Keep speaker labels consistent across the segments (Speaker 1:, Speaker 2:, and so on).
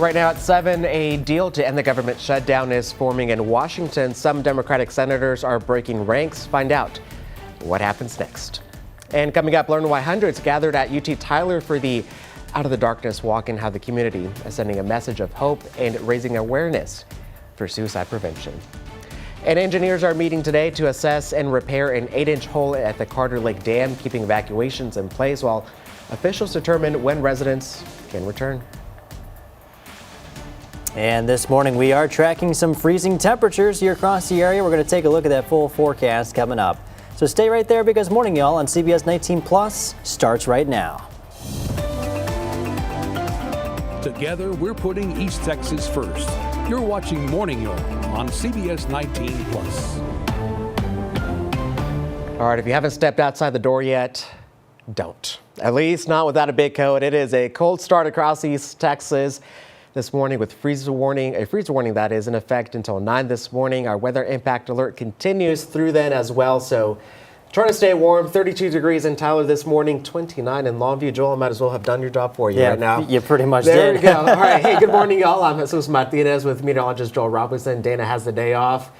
Speaker 1: Right now at 7, a deal to end the government shutdown is forming in Washington. Some Democratic senators are breaking ranks. Find out what happens next. And coming up, learn why hundreds gathered at UT Tyler for the Out of the Darkness walk and how the community is sending a message of hope and raising awareness for suicide prevention. And engineers are meeting today to assess and repair an 8-inch hole at the Carter Lake Dam, keeping evacuations in place while officials determine when residents can return.
Speaker 2: And this morning we are tracking some freezing temperatures here across the area. We're going to take a look at that full forecast coming up. So stay right there because Morning Y'all on CBS 19 Plus starts right now.
Speaker 3: Together, we're putting East Texas first. You're watching Morning Y'all on CBS 19 Plus.
Speaker 1: All right, if you haven't stepped outside the door yet, don't. At least not without a big coat. It is a cold start across East Texas this morning with a freezer warning that is in effect until 9 this morning. Our weather impact alert continues through then as well. So trying to stay warm. 32 degrees in Tyler this morning, 29 in Longview. Joel, I might as well have done your job for you right now.
Speaker 2: You pretty much
Speaker 1: there
Speaker 2: did.
Speaker 1: There we go. All right. Hey, good morning, y'all. I'm Jesus Martinez with meteorologist Joel Robinson. Dana has the day off.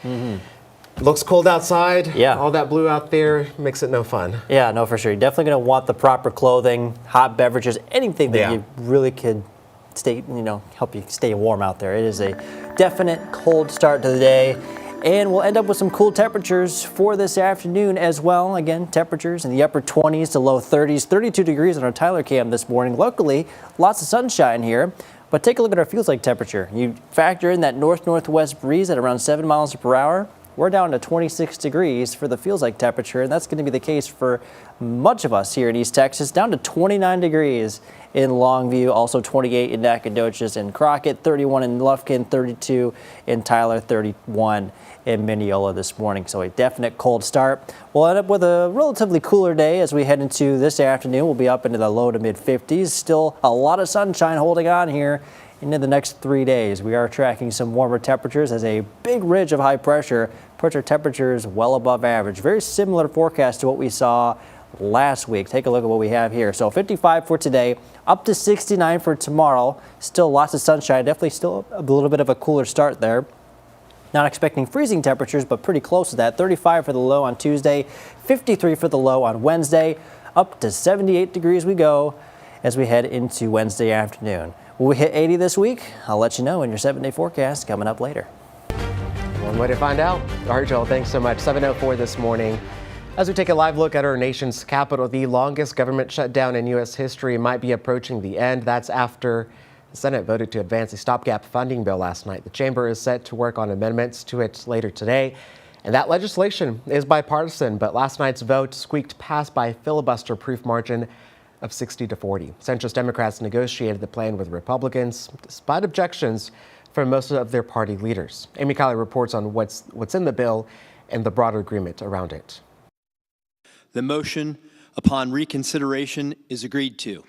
Speaker 1: Looks cold outside.
Speaker 2: Yeah.
Speaker 1: All that blue out there makes it no fun.
Speaker 2: Yeah, no, for sure. You're definitely going to want the proper clothing, hot beverages, anything that you really could help you stay warm out there. It is a definite cold start to the day. And we'll end up with some cool temperatures for this afternoon as well. Again, temperatures in the upper 20s to low 30s, 32 degrees on our Tyler cam this morning. Luckily, lots of sunshine here. But take a look at our feels like temperature. You factor in that north-northwest breeze at around 7 miles per hour. We're down to 26 degrees for the feels like temperature, and that's going to be the case for much of us here in East Texas, down to 29 degrees in Longview, also 28 in Nacogdoches and Crockett, 31 in Lufkin, 32 in Tyler, 31 in Mineola this morning. So a definite cold start. We'll end up with a relatively cooler day as we head into this afternoon. We'll be up into the low to mid 50s. Still a lot of sunshine holding on here into the next 3 days. We are tracking some warmer temperatures as a big ridge of high pressure puts our temperatures well above average. Very similar forecast to what we saw last week. Take a look at what we have here. So 55 for today, up to 69 for tomorrow. Still lots of sunshine, definitely still a little bit of a cooler start there. Not expecting freezing temperatures, but pretty close to that. 35 for the low on Tuesday, 53 for the low on Wednesday, up to 78 degrees we go as we head into Wednesday afternoon. Will we hit 80 this week? I'll let you know in your 7-day forecast coming up later.
Speaker 1: One way to find out. All right, Joel, thanks so much. 7:04 this morning. As we take a live look at our nation's capital, the longest government shutdown in U.S. history might be approaching the end. That's after the Senate voted to advance a stopgap funding bill last night. The chamber is set to work on amendments to it later today. And that legislation is bipartisan, but last night's vote squeaked past by a filibuster-proof margin of 60-40. Centrist Democrats negotiated the plan with Republicans, despite objections from most of their party leaders. Amy Kiley reports on what's in the bill and the broader agreement around it.
Speaker 4: The motion upon reconsideration is agreed to.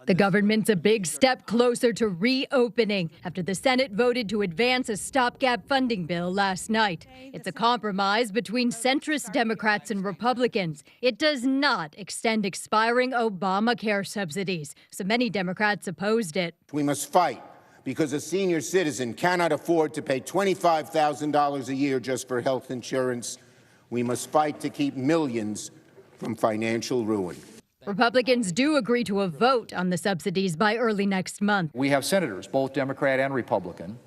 Speaker 5: The government's a big step closer to reopening after the Senate voted to advance a stopgap funding bill last night. It's a compromise between centrist Democrats and Republicans. It does not extend expiring Obamacare subsidies, so many Democrats opposed it.
Speaker 6: We must fight because a senior citizen cannot afford to pay $25,000 a year just for health insurance. We must fight to keep millions from financial ruin.
Speaker 5: Republicans do agree to a vote on the subsidies by early next month.
Speaker 7: We have senators, both Democrat and Republican,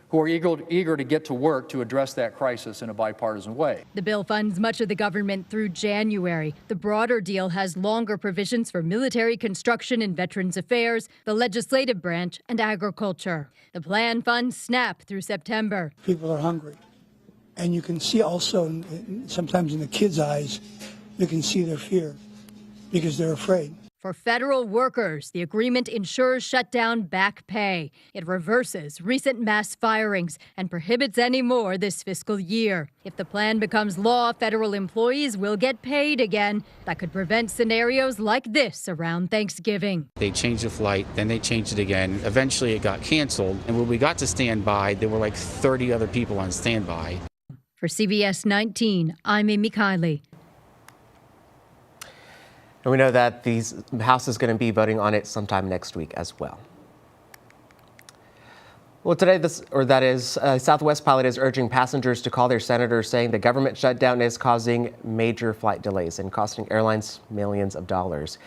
Speaker 7: who are eager to get to work to address that crisis in a bipartisan way.
Speaker 5: The bill funds much of the government through January. The broader deal has longer provisions for military, construction, and Veterans Affairs, the legislative branch, and agriculture. The plan funds SNAP through September.
Speaker 8: People are hungry. And you can see also, sometimes in the kids' eyes, you can see their fear because they're afraid.
Speaker 5: For federal workers, the agreement ensures shutdown back pay. It reverses recent mass firings and prohibits any more this fiscal year. If the plan becomes law, federal employees will get paid again. That could prevent scenarios like this around Thanksgiving.
Speaker 9: They changed the flight, then they changed it again. Eventually it got canceled. And when we got to standby, there were like 30 other people on standby.
Speaker 5: For CBS 19, I'm Amy Kiley.
Speaker 1: And we know that the House is going to be voting on it sometime next week as well. Well, today, Southwest pilot is urging passengers to call their senators, saying the government shutdown is causing major flight delays and costing airlines millions of dollars.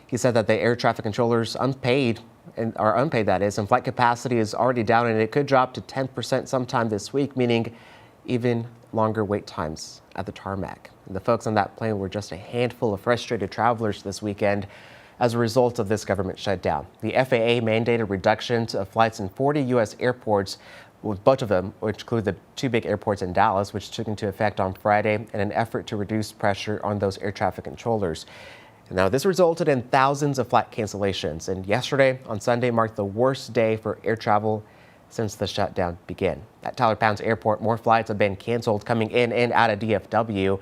Speaker 1: He said that the air traffic controllers unpaid, and flight capacity is already down, and it could drop to 10% sometime this week, meaning even longer wait times at the tarmac. And the folks on that plane were just a handful of frustrated travelers this weekend as a result of this government shutdown. The FAA mandated reductions of flights in 40 U.S. airports, with both of them, which include the two big airports in Dallas, which took into effect on Friday in an effort to reduce pressure on those air traffic controllers. Now, this resulted in thousands of flight cancellations, and yesterday, on Sunday, marked the worst day for air travel since the shutdown began. At Tyler Pounds Airport, more flights have been canceled coming in and out of DFW.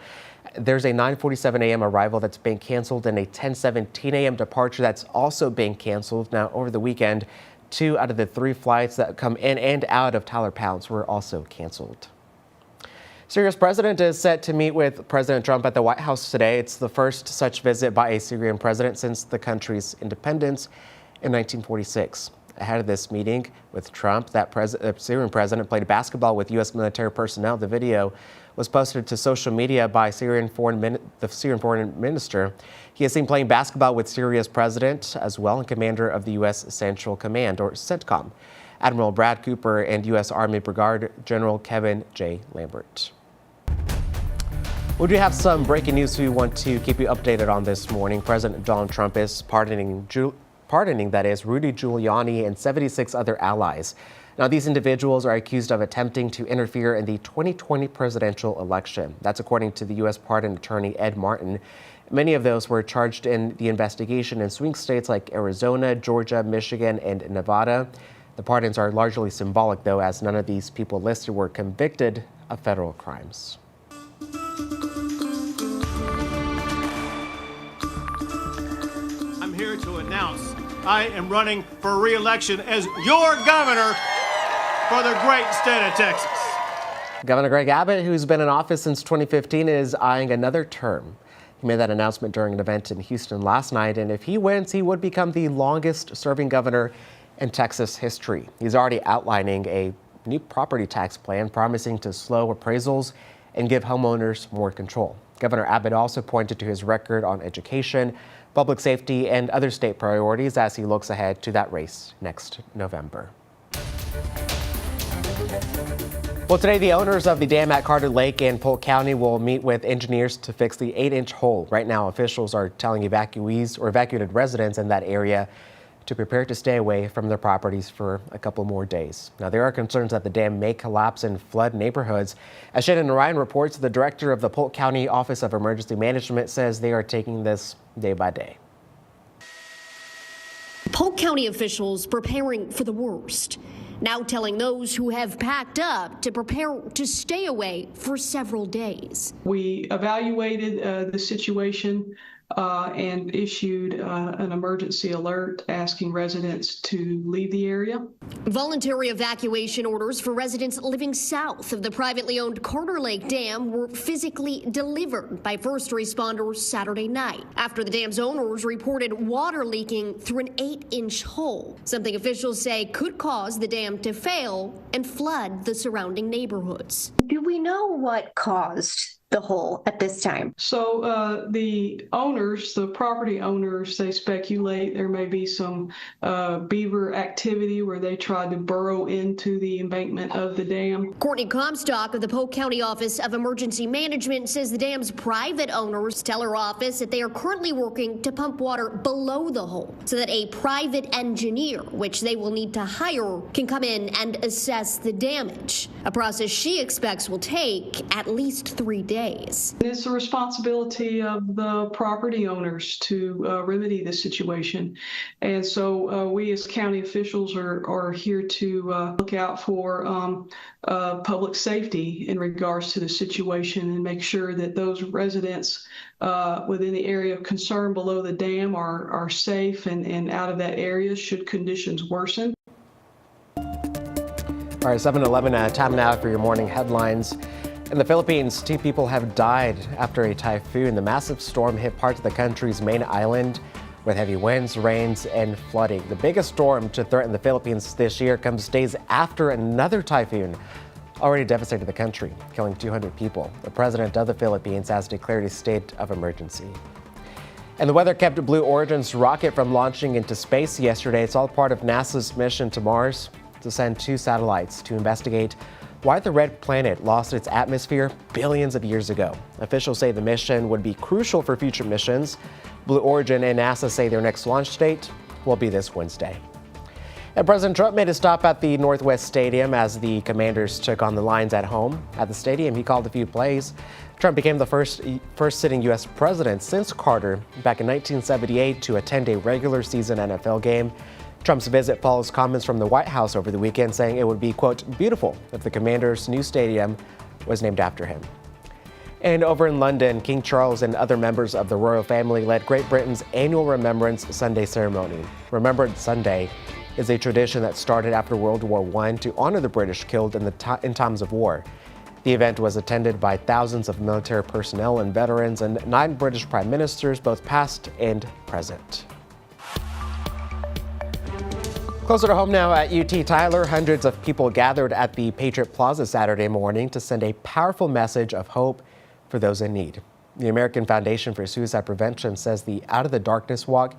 Speaker 1: There's a 9:47 a.m. arrival that's being canceled and a 10:17 a.m. departure that's also being canceled. Now, over the weekend, 2 out of the 3 flights that come in and out of Tyler Pounds were also canceled. Syria's president is set to meet with President Trump at the White House today. It's the first such visit by a Syrian president since the country's independence in 1946. Ahead of this meeting with Trump, that Syrian president played basketball with U.S. military personnel. The video was posted to social media by the Syrian foreign minister. He is seen playing basketball with Syria's president as well and commander of the U.S. Central Command, or CENTCOM, Admiral Brad Cooper, and U.S. Army Brigadier General Kevin J. Lambert. We do have some breaking news we want to keep you updated on this morning. President Donald Trump is pardoning Rudy Giuliani and 76 other allies. Now, these individuals are accused of attempting to interfere in the 2020 presidential election. That's according to the U.S. Pardon Attorney Ed Martin. Many of those were charged in the investigation in swing states like Arizona, Georgia, Michigan, and Nevada. The pardons are largely symbolic, though, as none of these people listed were convicted of federal crimes.
Speaker 10: I'm here to announce I am running for re-election as your governor for the great state of Texas.
Speaker 1: Governor Greg Abbott, who's been in office since 2015, is eyeing another term. He made that announcement during an event in Houston last night, and if he wins, he would become the longest-serving governor in Texas history. He's already outlining a new property tax plan promising to slow appraisals and give homeowners more control. Governor Abbott also pointed to his record on education, public safety, and other state priorities as he looks ahead to that race next November. Well, today the owners of the dam at Carter Lake in Polk County will meet with engineers to fix the 8-inch hole. Right now, officials are telling evacuees or evacuated residents in that area to prepare to stay away from their properties for a couple more days. Now, there are concerns that the dam may collapse and flood neighborhoods. As Shannon Ryan reports, the director of the Polk County Office of Emergency Management says they are taking this day by day.
Speaker 11: Polk County officials preparing for the worst, now telling those who have packed up to prepare to stay away for several days.
Speaker 12: We evaluated the situation and issued an emergency alert asking residents to leave the area.
Speaker 11: Voluntary evacuation orders for residents living south of the privately owned Carter Lake Dam were physically delivered by first responders Saturday night after the dam's owners reported water leaking through an 8-inch hole, something officials say could cause the dam to fail and flood the surrounding neighborhoods.
Speaker 13: Do we know what caused the hole at this time?
Speaker 12: So the owners, the property owners, they speculate there may be some beaver activity where they tried to burrow into the embankment of the dam.
Speaker 11: Courtney Comstock of the Polk County Office of Emergency Management says the dam's private owners tell her office that they are currently working to pump water below the hole so that a private engineer, which they will need to hire, can come in and assess the damage, a process she expects will take at least 3 days.
Speaker 12: It's the responsibility of the property owners to remedy the situation. And so we as county officials are here to look out for public safety in regards to the situation and make sure that those residents within the area of concern below the dam are safe and out of that area should conditions worsen.
Speaker 1: All right, 7:11 time now for your morning headlines. In the Philippines, 2 people have died after a typhoon. The massive storm hit parts of the country's main island with heavy winds, rains, and flooding. The biggest storm to threaten the Philippines this year comes days after another typhoon already devastated the country, killing 200 people. The president of the Philippines has declared a state of emergency. And the weather kept Blue Origin's rocket from launching into space yesterday. It's all part of NASA's mission to Mars to send 2 satellites to investigate why the red planet lost its atmosphere billions of years ago. Officials say the mission would be crucial for future missions. Blue Origin and NASA say their next launch date will be this Wednesday. And President Trump made a stop at the Northwest Stadium as the Commanders took on the Lions at home. At the stadium, he called a few plays. Trump became the first sitting U.S. president since Carter back in 1978 to attend a regular season NFL game. Trump's visit follows comments from the White House over the weekend saying it would be, quote, beautiful if the Commanders' new stadium was named after him. And over in London, King Charles and other members of the royal family led Great Britain's annual Remembrance Sunday ceremony. Remembrance Sunday is a tradition that started after World War I to honor the British killed in times of war. The event was attended by thousands of military personnel and veterans and 9 British prime ministers, both past and present. Closer to home now at UT Tyler, hundreds of people gathered at the Patriot Plaza Saturday morning to send a powerful message of hope for those in need. The American Foundation for Suicide Prevention says the Out of the Darkness Walk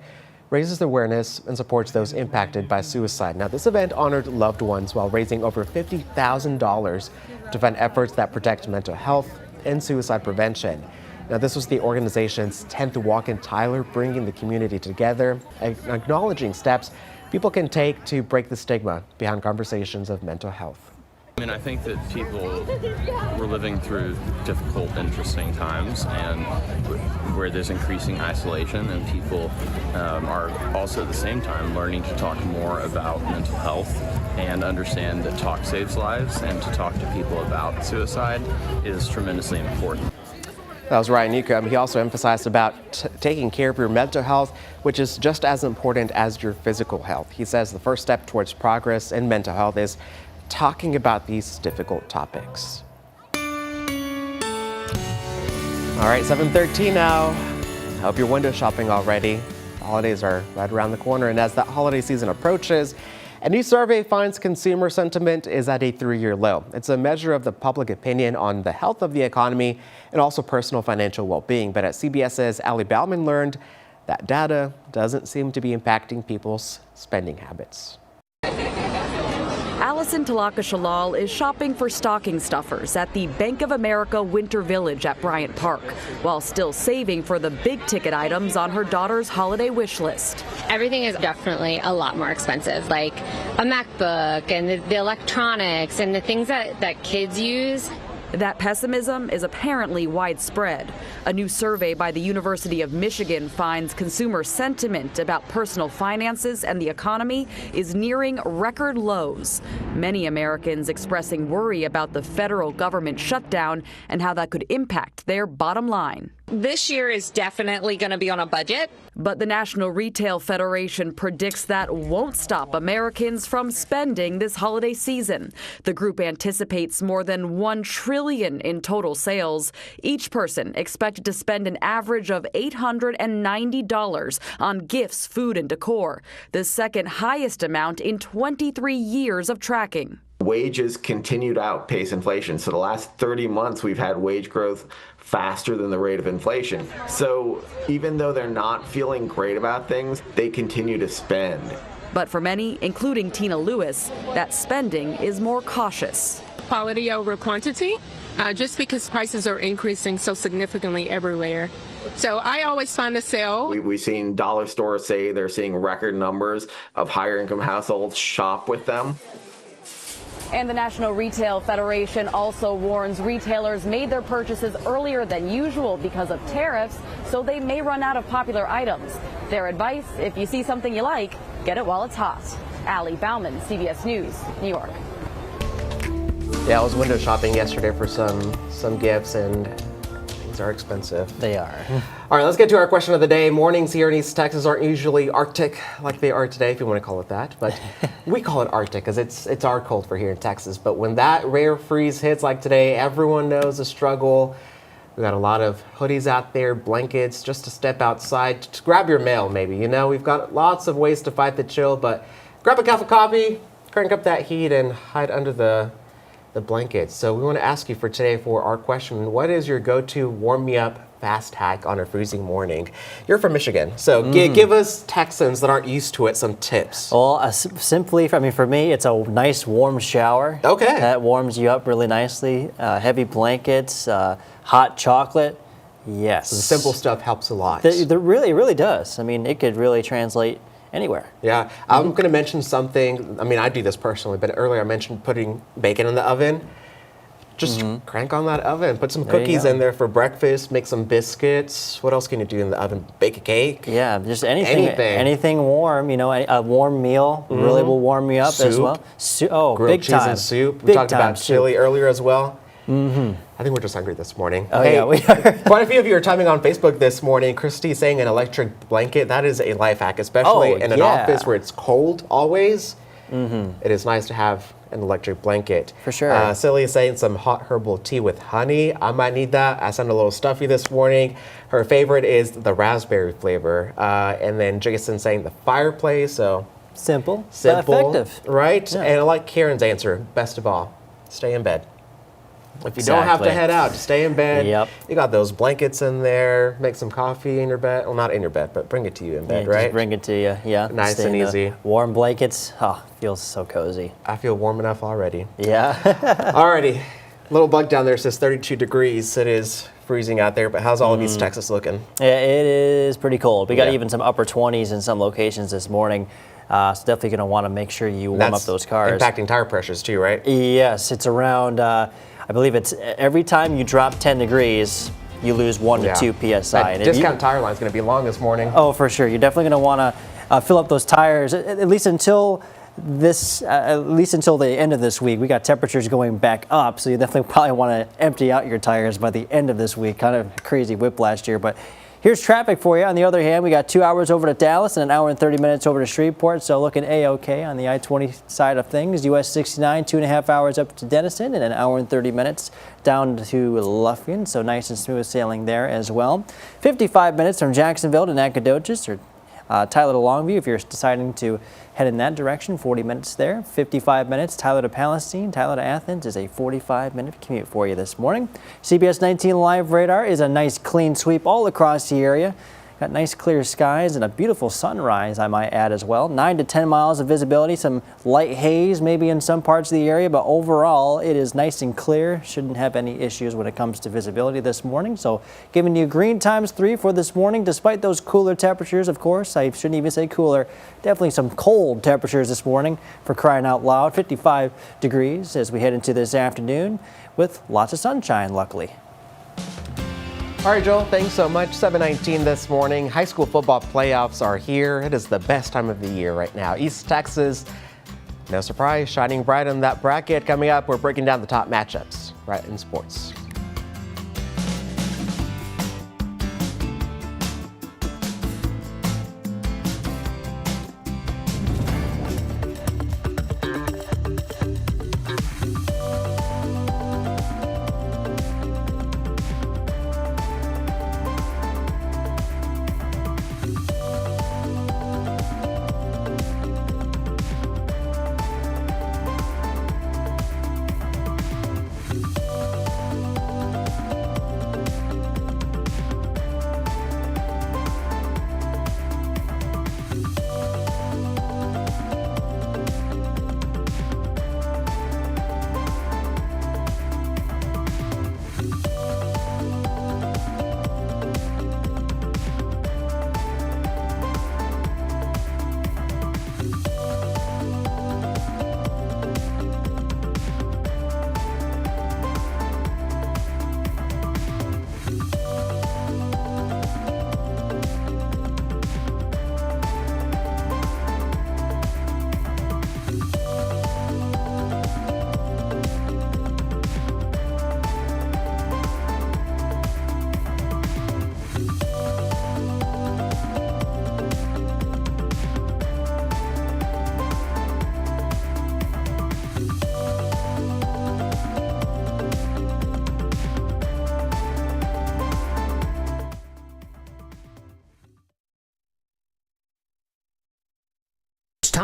Speaker 1: raises awareness and supports those impacted by suicide. Now, this event honored loved ones while raising over $50,000 to fund efforts that protect mental health and suicide prevention. Now, this was the organization's 10th walk in Tyler, bringing the community together and acknowledging steps people can take to break the stigma behind conversations of mental health.
Speaker 14: I mean, I think that people were living through difficult, interesting times, and where there's increasing isolation, and people are also at the same time learning to talk more about mental health and understand that talk saves lives, and to talk to people about suicide is tremendously important.
Speaker 1: That was Ryan Newcomb. He also emphasized about taking care of your mental health, which is just as important as your physical health. He says the first step towards progress in mental health is talking about these difficult topics. All right, 7:13 now. I hope you're window shopping already. The holidays are right around the corner, and as that holiday season approaches, a new survey finds consumer sentiment is at a 3-year low. It's a measure of the public opinion on the health of the economy and also personal financial well-being. But at CBS's Ali Bauman learned that data doesn't seem to be impacting people's spending habits.
Speaker 15: Allison Talaka-Shalal is shopping for stocking stuffers at the Bank of America Winter Village at Bryant Park, while still saving for the big ticket items on her daughter's holiday wish list.
Speaker 16: Everything is definitely a lot more expensive, like a MacBook and the electronics and the things that kids use.
Speaker 15: That pessimism is apparently widespread. A new survey by the University of Michigan finds consumer sentiment about personal finances and the economy is nearing record lows. Many Americans expressing worry about the federal government shutdown and how that could impact their bottom line.
Speaker 17: This year is definitely going to be on a budget.
Speaker 15: But the National Retail Federation predicts that won't stop Americans from spending this holiday season. The group anticipates more than $1 trillion in total sales. Each person expected to spend an average of $890 on gifts, food, and decor, the second highest amount in 23 years of tracking.
Speaker 18: Wages continue to outpace inflation. So the last 30 months, we've had wage growth faster than the rate of inflation. So even though they're not feeling great about things, they continue to spend.
Speaker 15: But for many, including Tina Lewis, that spending is more cautious.
Speaker 19: Quality over quantity, just because prices are increasing so significantly everywhere. So I always find a sale.
Speaker 18: We've seen dollar stores say they're seeing record numbers of higher income households shop with them.
Speaker 15: And the National Retail Federation also warns retailers made their purchases earlier than usual because of tariffs, so they may run out of popular items. Their advice, if you see something you like, get it while it's hot. Ali Bauman, CBS News, New York.
Speaker 1: Yeah, I was window shopping yesterday for some gifts, and things are expensive.
Speaker 2: They are.
Speaker 1: All right, let's get to our question of the day. Mornings here in East Texas aren't usually Arctic like they are today, if you want to call it that. But we call it Arctic because it's our cold for here in Texas. But when that rare freeze hits like today, everyone knows the struggle We got a lot of hoodies out there, blankets, just to step outside, to grab your mail maybe. You know, we've got lots of ways to fight the chill, but grab a cup of coffee, crank up that heat, and hide under the blankets. So we want to ask you for today for our question, what is your go-to warm-me-up fast hack on a freezing morning? You're from Michigan, so give us Texans that aren't used to it some tips.
Speaker 2: Well, simply, for me, it's a nice warm shower.
Speaker 1: Okay.
Speaker 2: That warms you up really nicely. Heavy blankets, hot chocolate. Yes.
Speaker 1: So the simple stuff helps a lot.
Speaker 2: It really does. I mean, it could really translate anywhere.
Speaker 1: Yeah. I'm going to mention something. I mean, I do this personally, but earlier I mentioned putting bacon in the oven. Just crank on that oven. Put some cookies in there for breakfast. Make some biscuits. What else can you do in the oven? Bake a cake.
Speaker 2: Yeah, just anything warm. You know, a warm meal really will warm you up as well.
Speaker 1: Grilled
Speaker 2: big
Speaker 1: cheese
Speaker 2: time.
Speaker 1: and soup. We
Speaker 2: Big
Speaker 1: talked about
Speaker 2: time
Speaker 1: chili
Speaker 2: soup.
Speaker 1: earlier as well. I think we're just hungry this morning.
Speaker 2: Oh yeah, we are.
Speaker 1: Quite a few of you are chiming on Facebook this morning. Christy saying an electric blanket. That is a life hack, especially in an office where it's cold always. It is nice to have an electric blanket.
Speaker 2: For sure.
Speaker 1: Silly is saying some hot herbal tea with honey. I might need that. I sound a little stuffy this morning. Her favorite is the raspberry flavor. And then Jason saying the fireplace. So
Speaker 2: simple,
Speaker 1: but
Speaker 2: but effective.
Speaker 1: Right?
Speaker 2: Yeah.
Speaker 1: And I like Karen's answer, best of all, stay in bed. If you don't have to head out, just stay in bed.
Speaker 2: Yep.
Speaker 1: You got those blankets in there. Make some coffee in your bed. Well, not in your bed, but bring it to you in bed, right?
Speaker 2: Just bring it to you. Yeah.
Speaker 1: Nice
Speaker 2: Stay
Speaker 1: and
Speaker 2: in the
Speaker 1: easy.
Speaker 2: Warm blankets. Oh, feels so cozy.
Speaker 1: I feel warm enough already.
Speaker 2: Yeah.
Speaker 1: Alrighty. Little bug down there says 32 degrees. It is freezing out there, but how's all of East Texas looking?
Speaker 2: Yeah, it is pretty cold. We got even some upper 20s in some locations this morning. So definitely going to want to make sure you warm up those cars.
Speaker 1: Impacting tire pressures too, right?
Speaker 2: Yes, it's around, I believe it's every time you drop 10 degrees, you lose 1 to 2 PSI.
Speaker 1: That discount tire line is going to be long this morning.
Speaker 2: Oh, for sure. You're definitely going to want to fill up those tires at least until the end of this week. We got temperatures going back up, so you definitely probably want to empty out your tires by the end of this week. Kind of crazy whip last year, but here's traffic for you. On the other hand, we got 2 hours over to Dallas and an hour and 30 minutes over to Shreveport, so looking A-OK on the I-20 side of things. US 69, 2.5 hours up to Denison and an hour and 30 minutes down to Lufkin, so nice and smooth sailing there as well. 55 minutes from Jacksonville to Nacogdoches or Tyler to Longview if you're deciding to head in that direction, 40 minutes there. 55 minutes, Tyler to Palestine, Tyler to Athens is a 45-minute commute for you this morning. CBS19 Live Radar is a nice clean sweep all across the area. Got nice clear skies and a beautiful sunrise, I might add as well. 9 to 10 miles of visibility, some light haze maybe in some parts of the area, but overall it is nice and clear. Shouldn't have any issues when it comes to visibility this morning. So giving you green ×3 for this morning, despite those cooler temperatures, of course. I shouldn't even say cooler. Definitely some cold temperatures this morning, for crying out loud. 55 degrees as we head into this afternoon with lots of sunshine, luckily.
Speaker 1: All right, Joel, thanks so much. 7:19 this morning. High school football playoffs are here. It is the best time of the year right now. East Texas, no surprise, shining bright in that bracket. Coming up, we're breaking down the top matchups right in sports.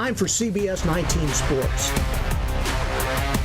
Speaker 20: time for CBS19 Sports.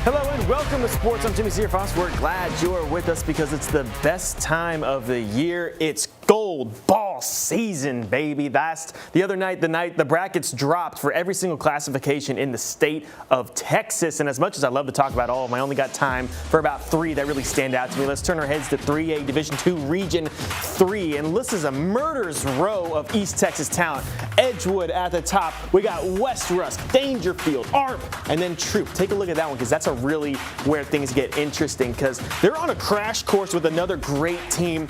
Speaker 21: Hello and welcome to Sports. I'm Jimmy Searfoss. We're glad you're with us because it's the best time of the year. It's gold ball season, baby. The other night, the brackets dropped for every single classification in the state of Texas. And as much as I love to talk about all of them, I only got time for about 3 that really stand out to me. Let's turn our heads to 3A Division II Region 3. And this is a murderer's row of East Texas talent. Edgewood at the top. We got West Rusk, Dangerfield, ARP, and then Troop. Take a look at that one because that's really where things get interesting because they're on a crash course with another great team,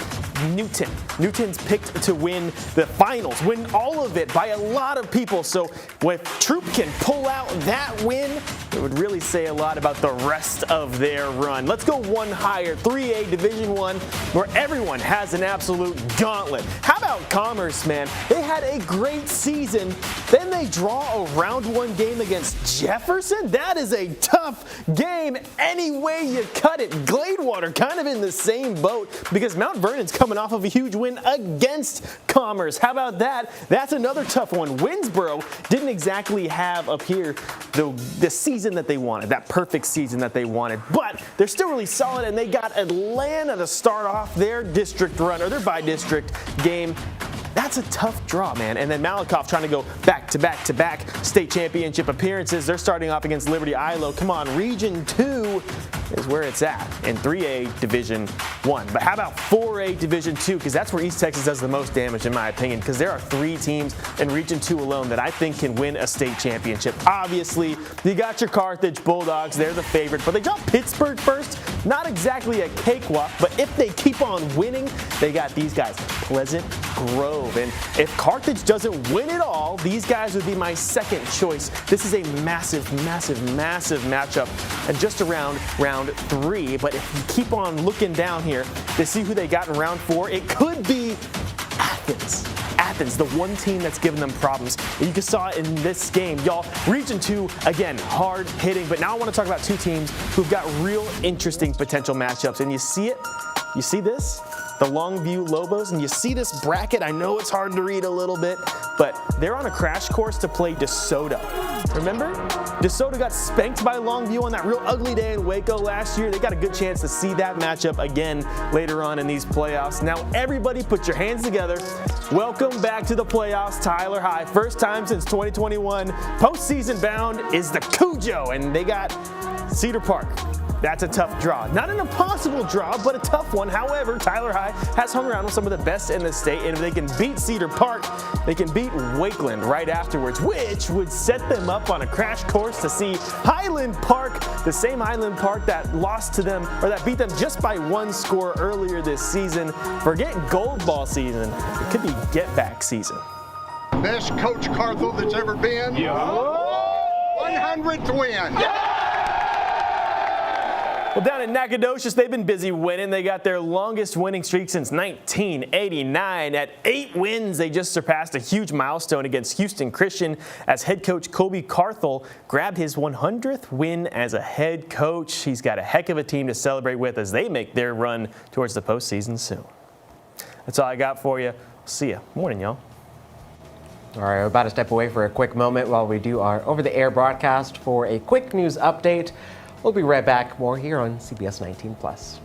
Speaker 21: Newton. Newton's picked to win the finals, win all of it by a lot of people. So if Troop can pull out that win, it would really say a lot about the rest of their run. Let's go one higher, 3A Division I, where everyone has an absolute gauntlet. How about Commerce, man? They had a great season. Then they draw a round 1 game against Jefferson. That is a tough game any way you cut it. Gladewater kind of in the same boat because Mount Vernon's coming off of a huge win against Commerce. How about that? That's another tough one. Winsboro didn't exactly have up here the season that they wanted, that perfect season that they wanted, but they're still really solid, and they got Atlanta to start off their district run, or their by-district game. That's a tough draw, man. And then Malakoff trying to go back-to-back state championship appearances. They're starting off against Liberty Ilo. Come on, Region 2 is where it's at in 3A Division 1. But how about 4A Division 2? Because that's where East Texas does the most damage, in my opinion, because there are 3 teams in Region 2 alone that I think can win a state championship. Obviously, you got your Carthage Bulldogs. They're the favorite, but they drop Pittsburgh first. Not exactly a cakewalk, but if they keep on winning, they got these guys, Pleasant Grove. And if Carthage doesn't win it all, these guys would be my second choice. This is a massive matchup and just around round 3. But if you keep on looking down here to see who they got in round 4, it could be Athens, the one team that's given them problems. You just saw it in this game. Y'all, Region 2, again, hard hitting. But now I want to talk about 2 teams who've got real interesting potential matchups. And you see it? You see this? The Longview Lobos, and you see this bracket. I know it's hard to read a little bit, but they're on a crash course to play DeSoto. Remember? DeSoto got spanked by Longview on that real ugly day in Waco last year. They got a good chance to see that matchup again later on in these playoffs. Now, everybody put your hands together. Welcome back to the playoffs, Tyler High. First time since 2021. Postseason bound is the Cujo, and they got Cedar Park. That's a tough draw. Not an impossible draw, but a tough one. However, Tyler High has hung around with some of the best in the state, and if they can beat Cedar Park, they can beat Wakeland right afterwards, which would set them up on a crash course to see Highland Park, the same Highland Park that lost to them, or that beat them just by 1 score earlier this season. Forget gold ball season. It could be get back season.
Speaker 22: Best Coach Carthel that's ever been. Yeah. 100th win. Yeah.
Speaker 21: Well, down in Nacogdoches, they've been busy winning. They got their longest winning streak since 1989. At 8 wins, they just surpassed a huge milestone against Houston Christian as head coach Kobe Carthel grabbed his 100th win as a head coach. He's got a heck of a team to celebrate with as they make their run towards the postseason soon. That's all I got for you. See ya. Morning, y'all.
Speaker 1: All right, we're about to step away for a quick moment while we do our over-the-air broadcast for a quick news update. We'll be right back. More here on CBS 19 Plus.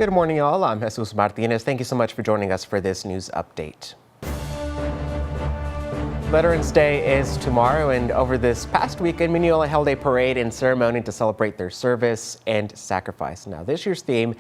Speaker 1: Good morning, y'all. I'm Jesus Martinez. Thank you so much for joining us for this news update. Veterans Day is tomorrow, and over this past weekend, Mineola held a parade and ceremony to celebrate their service and sacrifice. Now, this year's theme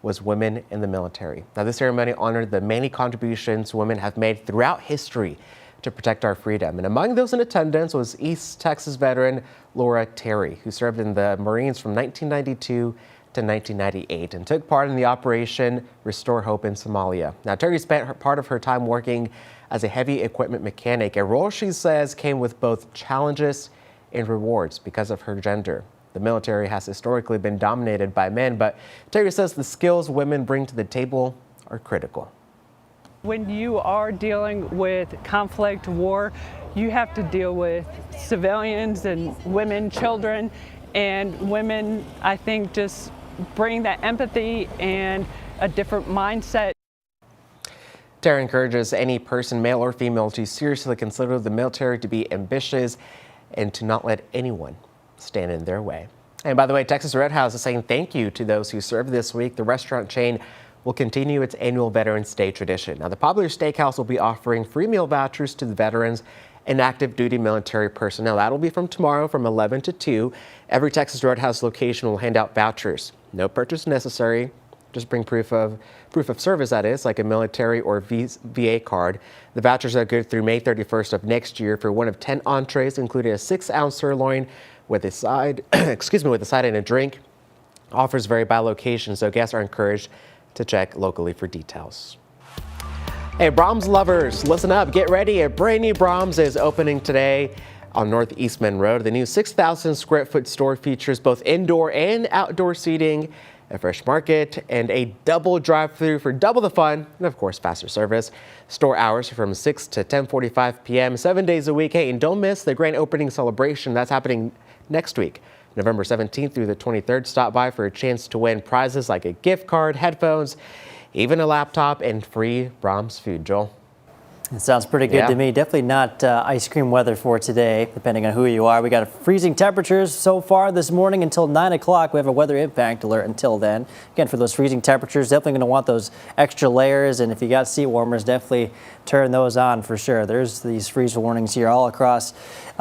Speaker 1: was Women in the Military. Now, this ceremony honored the many contributions women have made throughout history to protect our freedom. And among those in attendance was East Texas veteran Laura Terry, who served in the Marines from 1992 to 1998 and took part in the Operation Restore Hope in Somalia. Now, Terry spent part of her time working as a heavy equipment mechanic, a role she says came with both challenges and rewards because of her gender. The military has historically been dominated by men, but Terry says the skills women bring to the table are critical.
Speaker 3: When you are dealing with conflict, war, you have to deal with civilians and women, children, and women, I think, just bring that empathy and a different mindset.
Speaker 1: Terry encourages any person, male or female, to seriously consider the military to be ambitious and to not let anyone stand in their way. And by the way, Texas Roadhouse is saying thank you to those who served this week. The restaurant chain will continue its annual Veterans Day tradition. Now, the popular steakhouse will be offering free meal vouchers to the veterans and active duty military personnel. That'll be from tomorrow from 11 to 2. Every Texas Roadhouse location will hand out vouchers. No purchase necessary. Just bring proof of service, that is, like a military or VA card. The vouchers are good through May 31st of next year for one of 10 entrees, including a 6-ounce sirloin with a side, with a side and a drink. Offers vary by location, so guests are encouraged to check locally for details. Hey, Brahms lovers, listen up, get ready. A brand new Brahms is opening today on North Eastman Road. The new 6,000 square foot store features both indoor and outdoor seating, a fresh market, and a double drive-through for double the fun, and of course, faster service. Store hours are from 6 to 10:45 p.m., 7 days a week. Hey, and don't miss the grand opening celebration. That's happening next week, November 17th through the 23rd. Stop by for a chance to win prizes like a gift card, headphones, even a laptop, and free Brahms food. Joel?
Speaker 2: It sounds pretty good to me. Definitely not ice cream weather for today, depending on who you are. We got freezing temperatures so far this morning until 9 o'clock. We have a weather impact alert until then. Again, for those freezing temperatures, definitely going to want those extra layers. And if you got seat warmers, definitely turn those on for sure. There's these freeze warnings here all across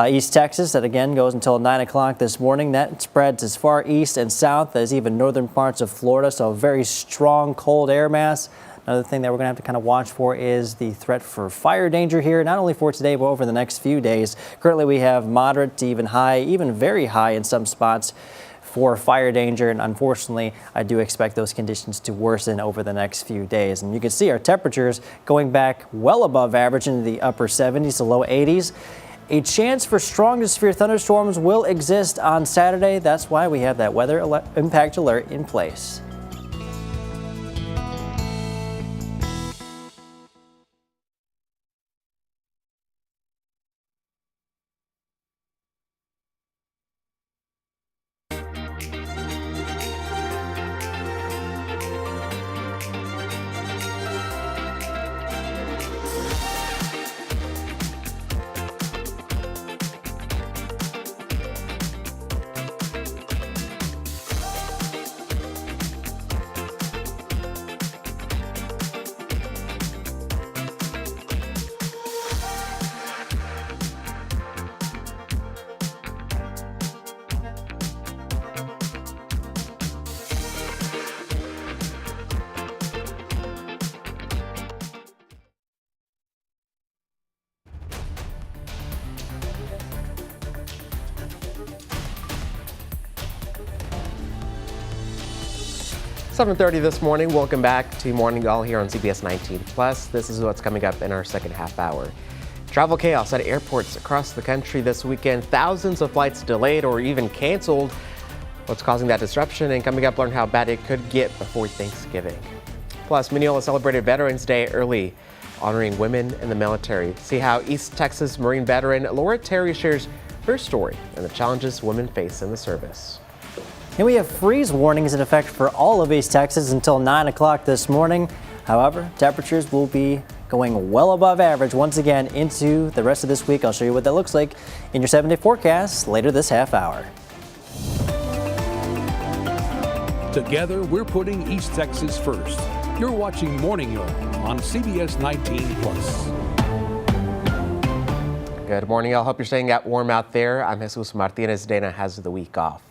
Speaker 2: East Texas. That again goes until 9 o'clock this morning. That spreads as far east and south as even northern parts of Florida. So a very strong cold air mass. Another thing that we're going to have to kind of watch for is the threat for fire danger here, not only for today, but over the next few days. Currently, we have moderate to even high, even very high in some spots for fire danger. And unfortunately, I do expect those conditions to worsen over the next few days. And you can see our temperatures going back well above average into the upper 70s to low 80s. A chance for strong to severe thunderstorms will exist on Saturday. That's why we have that weather impact alert in place.
Speaker 1: .30 this morning. Welcome back to Morning Y'all here on CBS 19 Plus. This is what's coming up in our second half hour. Travel chaos at airports across the country this weekend. Thousands of flights delayed or even canceled. What's causing that disruption? And coming up, learn how bad it could get before Thanksgiving. Plus, Mineola celebrated Veterans Day early, honoring women in the military. See how East Texas Marine veteran Laura Terry shares her story and the challenges women face in the service.
Speaker 2: And we have freeze warnings in effect for all of East Texas until 9 o'clock this morning. However, temperatures will be going well above average once again into the rest of this week. I'll show you what that looks like in your 7-day forecast later this half hour.
Speaker 4: Together, we're putting East Texas first. You're watching Morning York on CBS 19+.
Speaker 1: Good morning, y'all. Hope you're staying warm out there. I'm Jesus Martinez. Dana has the week off.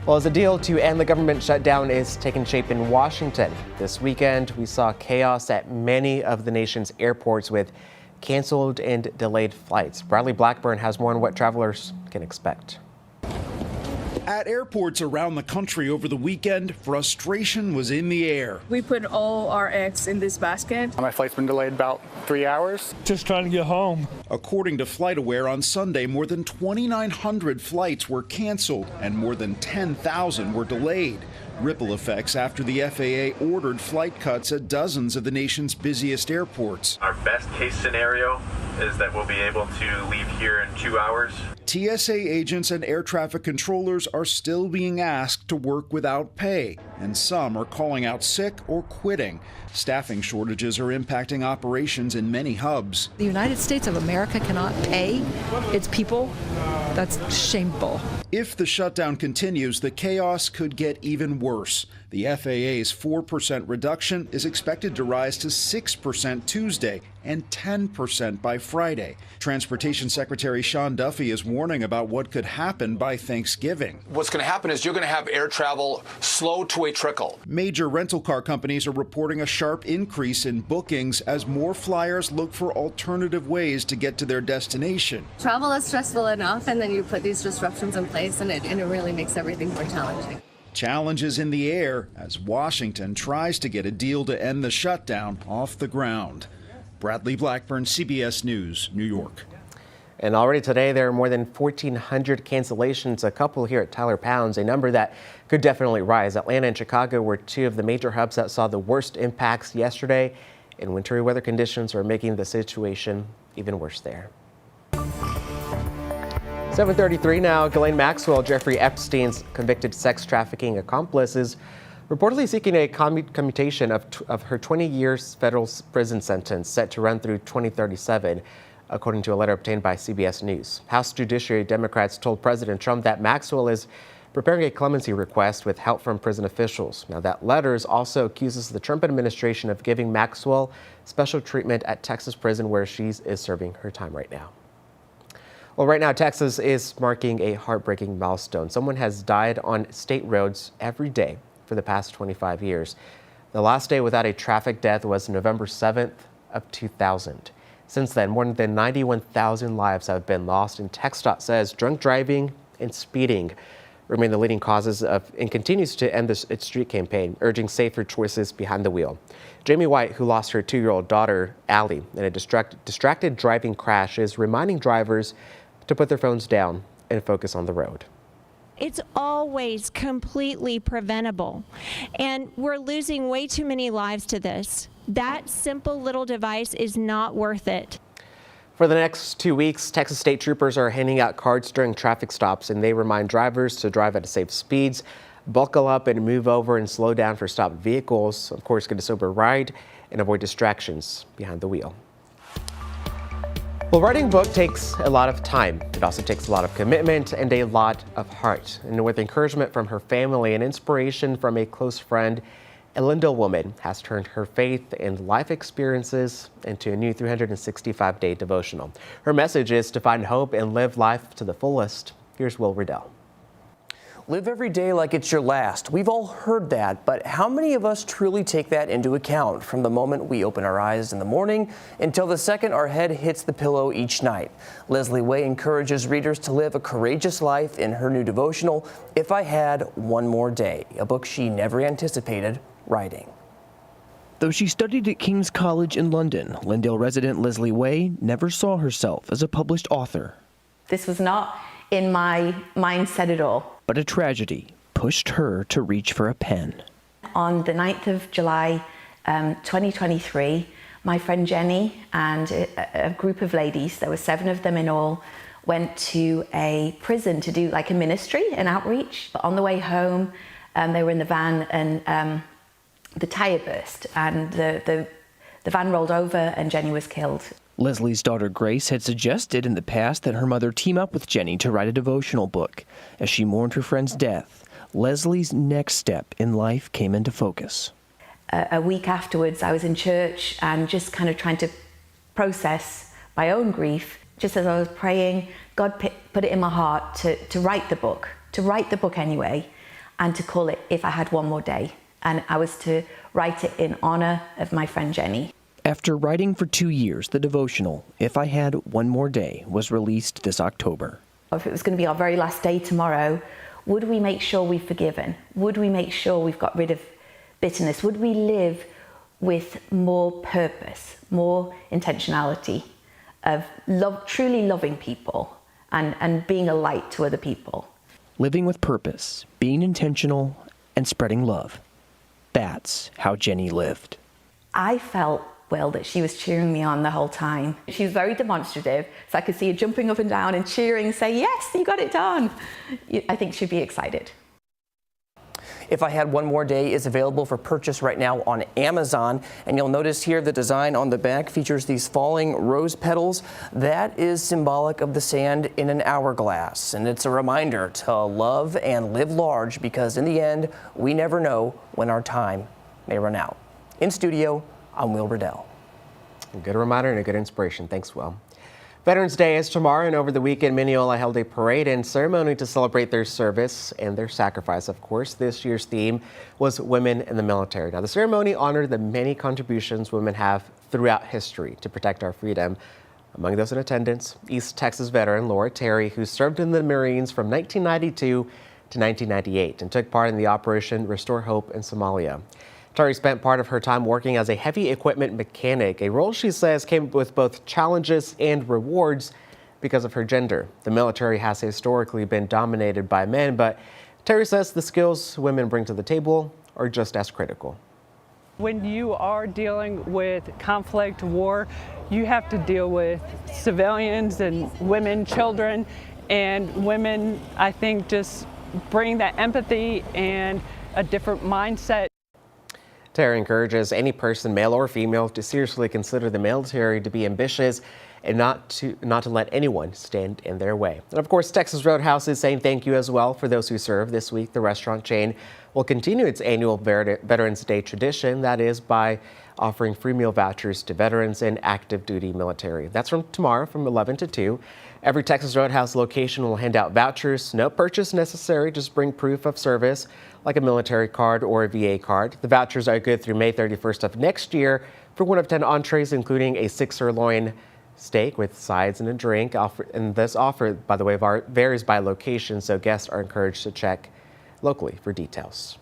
Speaker 1: Well, as a deal to end the government shutdown is taking shape in Washington, this weekend we saw chaos at many of the nation's airports with canceled and delayed flights. Bradley Blackburn has more on what travelers can expect.
Speaker 6: At airports around the country over the weekend, frustration was in the air.
Speaker 23: We put all our eggs in this basket.
Speaker 24: My flight's been delayed about 3 hours.
Speaker 6: Just trying to get home. According to FlightAware, on Sunday, more than 2,900 flights were canceled and more than 10,000 were delayed. Ripple effects after the FAA ordered flight cuts at dozens of the nation's busiest airports.
Speaker 25: Our best case scenario is that we'll be able to leave here in 2 hours.
Speaker 6: TSA agents and air traffic controllers are still being asked to work without pay, and some are calling out sick or quitting. Staffing shortages are impacting operations in many hubs.
Speaker 26: The United States of America cannot pay its people. That's shameful.
Speaker 6: If the shutdown continues, the chaos could get even worse. The FAA's 4% reduction is expected to rise to 6% Tuesday and 10% by Friday. Transportation Secretary Sean Duffy is warning about what could happen by Thanksgiving.
Speaker 27: What's going to happen is you're going to have air travel slow to a trickle.
Speaker 6: Major rental car companies are reporting a sharp increase in bookings as more flyers look for alternative ways to get to their destination.
Speaker 28: Travel is stressful enough, and then you put these disruptions in place, and it really makes everything more challenging.
Speaker 6: Challenges in the air as Washington tries to get a deal to end the shutdown off the ground. Bradley Blackburn, CBS News, New York.
Speaker 1: And already today, there are more than 1,400 cancellations, a couple here at Tyler Pounds, a number that could definitely rise. Atlanta and Chicago were two of the major hubs that saw the worst impacts yesterday, and wintry weather conditions are making the situation even worse there. 7:33 now. Ghislaine Maxwell, Jeffrey Epstein's convicted sex trafficking accomplice, is reportedly seeking a commutation of her 20 years federal prison sentence set to run through 2037, according to a letter obtained by CBS News. House Judiciary Democrats told President Trump that Maxwell is preparing a clemency request with help from prison officials. Now, that letter also accuses the Trump administration of giving Maxwell special treatment at Texas prison, where she is serving her time right now. Well, right now, Texas is marking a heartbreaking milestone. Someone has died on state roads every day for the past 25 years. The last day without a traffic death was November 7th of 2000. Since then, more than 91,000 lives have been lost, and TxDOT says drunk driving and speeding remain the leading causes of, and continues to end its street campaign, urging safer choices behind the wheel. Jamie White, who lost her 2-year-old daughter, Allie, in a distracted driving crash, is reminding drivers to put their phones down and focus on the road.
Speaker 29: It's always completely preventable, and we're losing way too many lives to this. That simple little device is not worth it.
Speaker 1: For the next 2 weeks, Texas state troopers are handing out cards during traffic stops, and they remind drivers to drive at safe speeds, buckle up and move over and slow down for stopped vehicles. Of course, get a sober ride and avoid distractions behind the wheel. Well, writing a book takes a lot of time. It also takes a lot of commitment and a lot of heart. And with encouragement from her family and inspiration from a close friend, a Lindell woman has turned her faith and life experiences into a new 365-day devotional. Her message is to find hope and live life to the fullest. Here's Will Riddell.
Speaker 30: Live every day like it's your last. We've all heard that, but how many of us truly take that into account from the moment we open our eyes in the morning until the second our head hits the pillow each night? Leslie Way encourages readers to live a courageous life in her new devotional, If I Had One More Day, a book she never anticipated writing.
Speaker 31: Though she studied at King's College in London, Lindale resident Leslie Way never saw herself as a published author.
Speaker 32: This was not in my mindset at all.
Speaker 31: But a tragedy pushed her to reach for a pen.
Speaker 32: On the 9th of July, 2023, my friend Jenny and a group of ladies, there were 7 of them in all, went to a prison to do like a ministry, an outreach. But on the way home, they were in the van and the tire burst and the van rolled over and Jenny was killed.
Speaker 31: Leslie's daughter Grace had suggested in the past that her mother team up with Jenny to write a devotional book. As she mourned her friend's death, Leslie's next step in life came into focus.
Speaker 32: A week afterwards, I was in church and just kind of trying to process my own grief. Just as I was praying, God put it in my heart to write the book anyway, and to call it If I Had One More Day. And I was to write it in honor of my friend Jenny.
Speaker 31: After writing for 2 years, the devotional, If I Had One More Day, was released this October.
Speaker 32: If it was going to be our very last day tomorrow, would we make sure we've forgiven? Would we make sure we've got rid of bitterness? Would we live with more purpose, more intentionality of truly loving people and being a light to other people?
Speaker 31: Living with purpose, being intentional, and spreading love. That's how Jenny lived.
Speaker 32: I felt, Will, that she was cheering me on the whole time. She was very demonstrative, so I could see her jumping up and down and cheering, saying, yes, you got it done. I think she'd be excited.
Speaker 30: If I Had One More Day is available for purchase right now on Amazon. And you'll notice here the design on the back features these falling rose petals. That is symbolic of the sand in an hourglass. And it's a reminder to love and live large, because in the end, we never know when our time may run out. In studio, I'm Will Riddell.
Speaker 1: A good reminder and a good inspiration. Thanks, Will. Veterans Day is tomorrow, and over the weekend, Mineola held a parade and ceremony to celebrate their service and their sacrifice. Of course, this year's theme was women in the military. Now, the ceremony honored the many contributions women have throughout history to protect our freedom. Among those in attendance, East Texas veteran Laura Terry, who served in the Marines from 1992 to 1998 and took part in the Operation Restore Hope in Somalia. Terry spent part of her time working as a heavy equipment mechanic, a role she says came with both challenges and rewards because of her gender. The military has historically been dominated by men, but Terry says the skills women bring to the table are just as critical.
Speaker 3: When you are dealing with conflict, war, you have to deal with civilians and women, children, and women, I think, just bring that empathy and a different mindset.
Speaker 1: Terry encourages any person, male or female, to seriously consider the military, to be ambitious, and not to let anyone stand in their way. And of course, Texas Roadhouse is saying thank you as well for those who serve. This week, the restaurant chain will continue its annual Veterans Day tradition, that is by offering free meal vouchers to veterans and active duty military. That's from tomorrow from 11 to 2. Every Texas Roadhouse location will hand out vouchers. No purchase necessary, just bring proof of service, like a military card or a VA card. The vouchers are good through May 31st of next year for 1 of 10 entrees, including a 6 sirloin steak with sides and a drink. And this offer, by the way, varies by location, so guests are encouraged to check locally for details.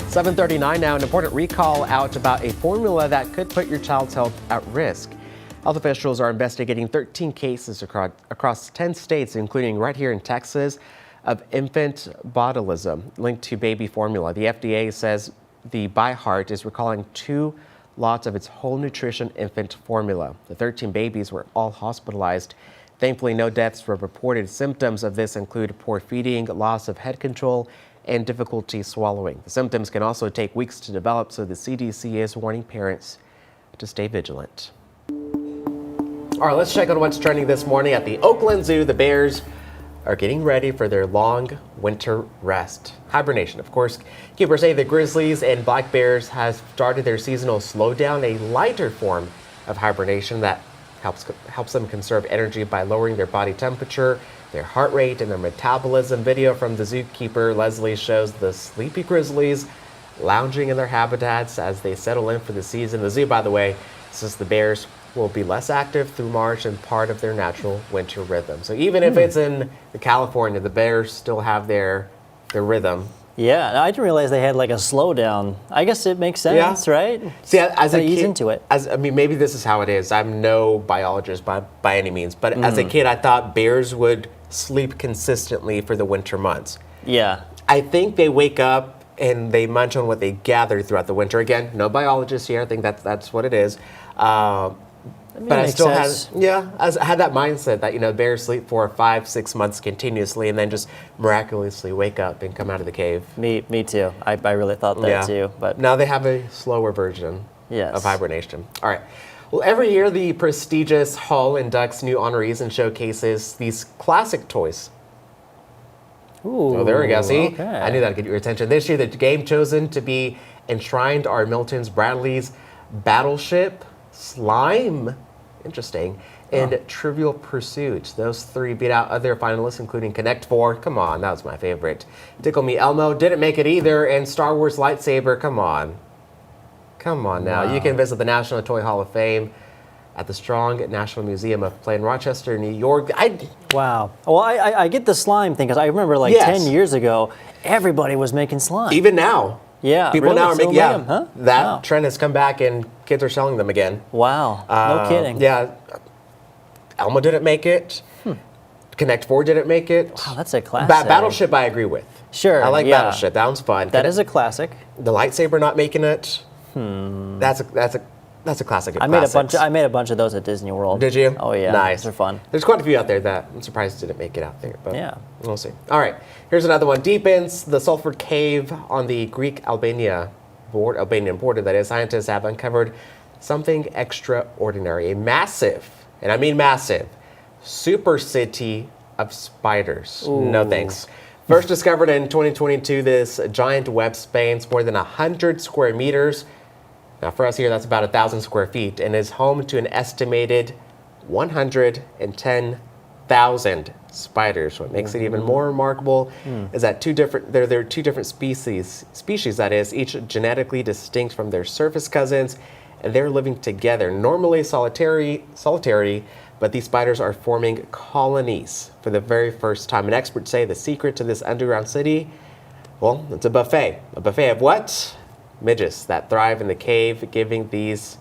Speaker 1: 7:39 now, an important recall out about a formula that could put your child's health at risk. Health officials are investigating 13 cases across 10 states, including right here in Texas, of infant botulism linked to baby formula. The FDA says the ByHeart is recalling 2 lots of its whole nutrition infant formula. The 13 babies were all hospitalized. Thankfully, no deaths were reported. Symptoms of this include poor feeding, loss of head control, and difficulty swallowing. The symptoms can also take weeks to develop, so the CDC is warning parents to stay vigilant. All right, let's check on what's trending this morning at the Oakland Zoo. The bears are getting ready for their long winter rest. Hibernation, of course. Keepers say the grizzlies and black bears have started their seasonal slowdown, a lighter form of hibernation that helps them conserve energy by lowering their body temperature, their heart rate, and their metabolism. Video from the zookeeper Leslie shows the sleepy grizzlies lounging in their habitats as they settle in for the season. The zoo, by the way, says the bears will be less active through March and part of their natural winter rhythm. So even if it's in California, the bears still have their rhythm.
Speaker 2: Yeah, I didn't realize they had like a slowdown. I guess it makes sense, right?
Speaker 1: See, as a kid,
Speaker 2: ease into it.
Speaker 1: Maybe this is how it is. I'm no biologist by any means, but as a kid, I thought bears would sleep consistently for the winter months.
Speaker 2: Yeah.
Speaker 1: I think they wake up and they munch on what they gather throughout the winter. Again, no biologist here. I think that's what it is. But I still had that mindset that, bears sleep for 5-6 months continuously and then just miraculously wake up and come out of the cave.
Speaker 2: Me too. I really thought that too. But
Speaker 1: now they have a slower version of hibernation. All right. Well, every year the prestigious hall inducts new honorees and showcases these classic toys
Speaker 2: Ooh,
Speaker 1: oh, there we go. See,
Speaker 2: okay.
Speaker 1: I knew that'd get your attention. This year, the game chosen to be enshrined are Milton's Bradley's Battleship, Slime, interesting, and Trivial Pursuit. Those three beat out other finalists, including Connect 4. Come on, that was my favorite. Tickle Me Elmo didn't make it either, and Star Wars Lightsaber. Come on. Come on now.
Speaker 2: Wow.
Speaker 1: You can visit the National Toy Hall of Fame at the Strong National Museum of Play in Rochester, New York.
Speaker 2: Wow. Well, I get the slime thing because I remember like 10 years ago, everybody was making slime.
Speaker 1: Even now.
Speaker 2: Yeah.
Speaker 1: People
Speaker 2: really?
Speaker 1: now are
Speaker 2: Still
Speaker 1: making, yeah,
Speaker 2: make 'em, huh?
Speaker 1: that
Speaker 2: Wow.
Speaker 1: trend has come back and kids are selling them again.
Speaker 2: Wow. No kidding.
Speaker 1: Yeah. Elmo didn't make it. Connect 4 didn't make it.
Speaker 2: Wow, that's a classic.
Speaker 1: Battleship I agree with.
Speaker 2: Sure.
Speaker 1: I like
Speaker 2: yeah.
Speaker 1: Battleship. That one's fun.
Speaker 2: That is a classic.
Speaker 1: The lightsaber not making it. That's a classic. Of
Speaker 2: I made a bunch of those at Disney World.
Speaker 1: Did you?
Speaker 2: Oh yeah.
Speaker 1: Nice.
Speaker 2: They're fun.
Speaker 1: There's quite a few out there that I'm surprised didn't make it out there. But
Speaker 2: yeah.
Speaker 1: We'll see. All right. Here's another one. Deep in the Sulphur Cave on the Albanian border, that is, scientists have uncovered something extraordinary. A massive, and I mean massive, super city of spiders.
Speaker 2: Ooh.
Speaker 1: No thanks. First discovered in 2022, this giant web spans more than 100 square meters. Now for us here, that's about 1,000 square feet, and is home to an estimated 110,000 spiders. What makes it even more remarkable is that there are two different species that is, each genetically distinct from their surface cousins, and they're living together, normally solitary, but these spiders are forming colonies for the very first time. And experts say the secret to this underground city, well, it's a buffet. A buffet of what? Midges that thrive in the cave, giving these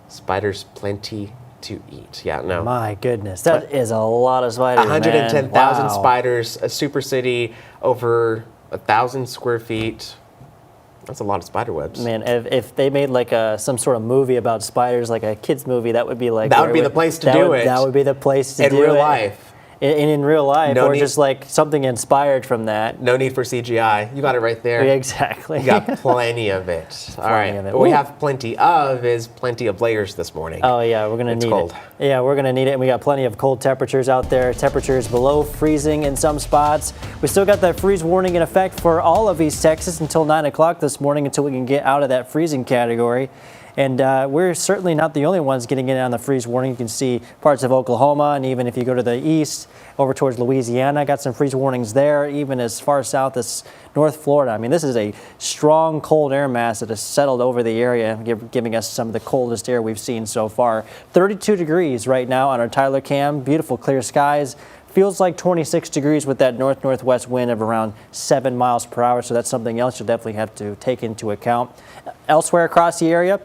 Speaker 1: spiders plenty to eat. Yeah, no.
Speaker 2: My goodness, that is a lot of spiders.
Speaker 1: 110,000
Speaker 2: Wow.
Speaker 1: spiders, a super city, over 1,000 square feet. That's a lot of spider webs.
Speaker 2: Man, if they made like some sort of movie about spiders, like a kids movie, that would be like
Speaker 1: that would be the place to do it.
Speaker 2: That would be the place to do it
Speaker 1: in real life.
Speaker 2: In real life,
Speaker 1: No
Speaker 2: or
Speaker 1: need-
Speaker 2: just like something inspired from that.
Speaker 1: No need for CGI. You got it right there.
Speaker 2: Yeah, exactly.
Speaker 1: You got plenty of it. All right.
Speaker 2: of it.
Speaker 1: What we
Speaker 2: Ooh.
Speaker 1: have plenty of is plenty of layers this morning.
Speaker 2: Oh yeah, we're gonna
Speaker 1: It's
Speaker 2: need
Speaker 1: cold.
Speaker 2: it. Yeah, we're gonna need it, and we got plenty of cold temperatures out there. Temperatures below freezing in some spots. We still got that freeze warning in effect for all of East Texas until 9 o'clock this morning, until we can get out of that freezing category. And we're certainly not the only ones getting in on the freeze warning. You can see parts of Oklahoma, and even if you go to the east, over towards Louisiana, got some freeze warnings there, even as far south as North Florida. I mean, this is a strong cold air mass that has settled over the area, giving us some of the coldest air we've seen so far. 32 degrees right now on our Tyler cam. Beautiful clear skies. Feels like 26 degrees with that north-northwest wind of around 7 miles per hour, so that's something else you'll definitely have to take into account. Elsewhere across the area,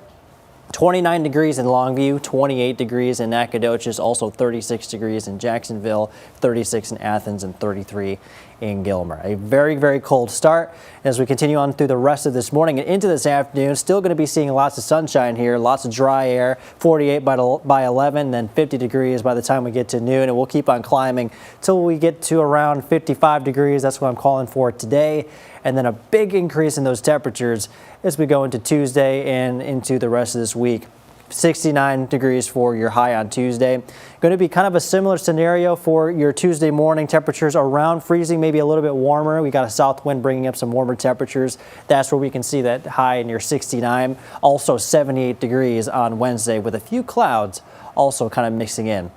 Speaker 2: 29 degrees in Longview, 28 degrees in Nacogdoches, also 36 degrees in Jacksonville, 36 in Athens, and 33 in Gilmer. A very, very cold start. As we continue on through the rest of this morning and into this afternoon, still going to be seeing lots of sunshine here, lots of dry air, 48 by 11, then 50 degrees by the time we get to noon, and we'll keep on climbing till we get to around 55 degrees. That's what I'm calling for today. And then a big increase in those temperatures as we go into Tuesday and into the rest of this week. 69 degrees for your high on Tuesday. Going to be kind of a similar scenario for your Tuesday morning. Temperatures around freezing, maybe a little bit warmer. We got a south wind bringing up some warmer temperatures. That's where we can see that high near 69. Also 78 degrees on Wednesday with a few clouds also kind of mixing in.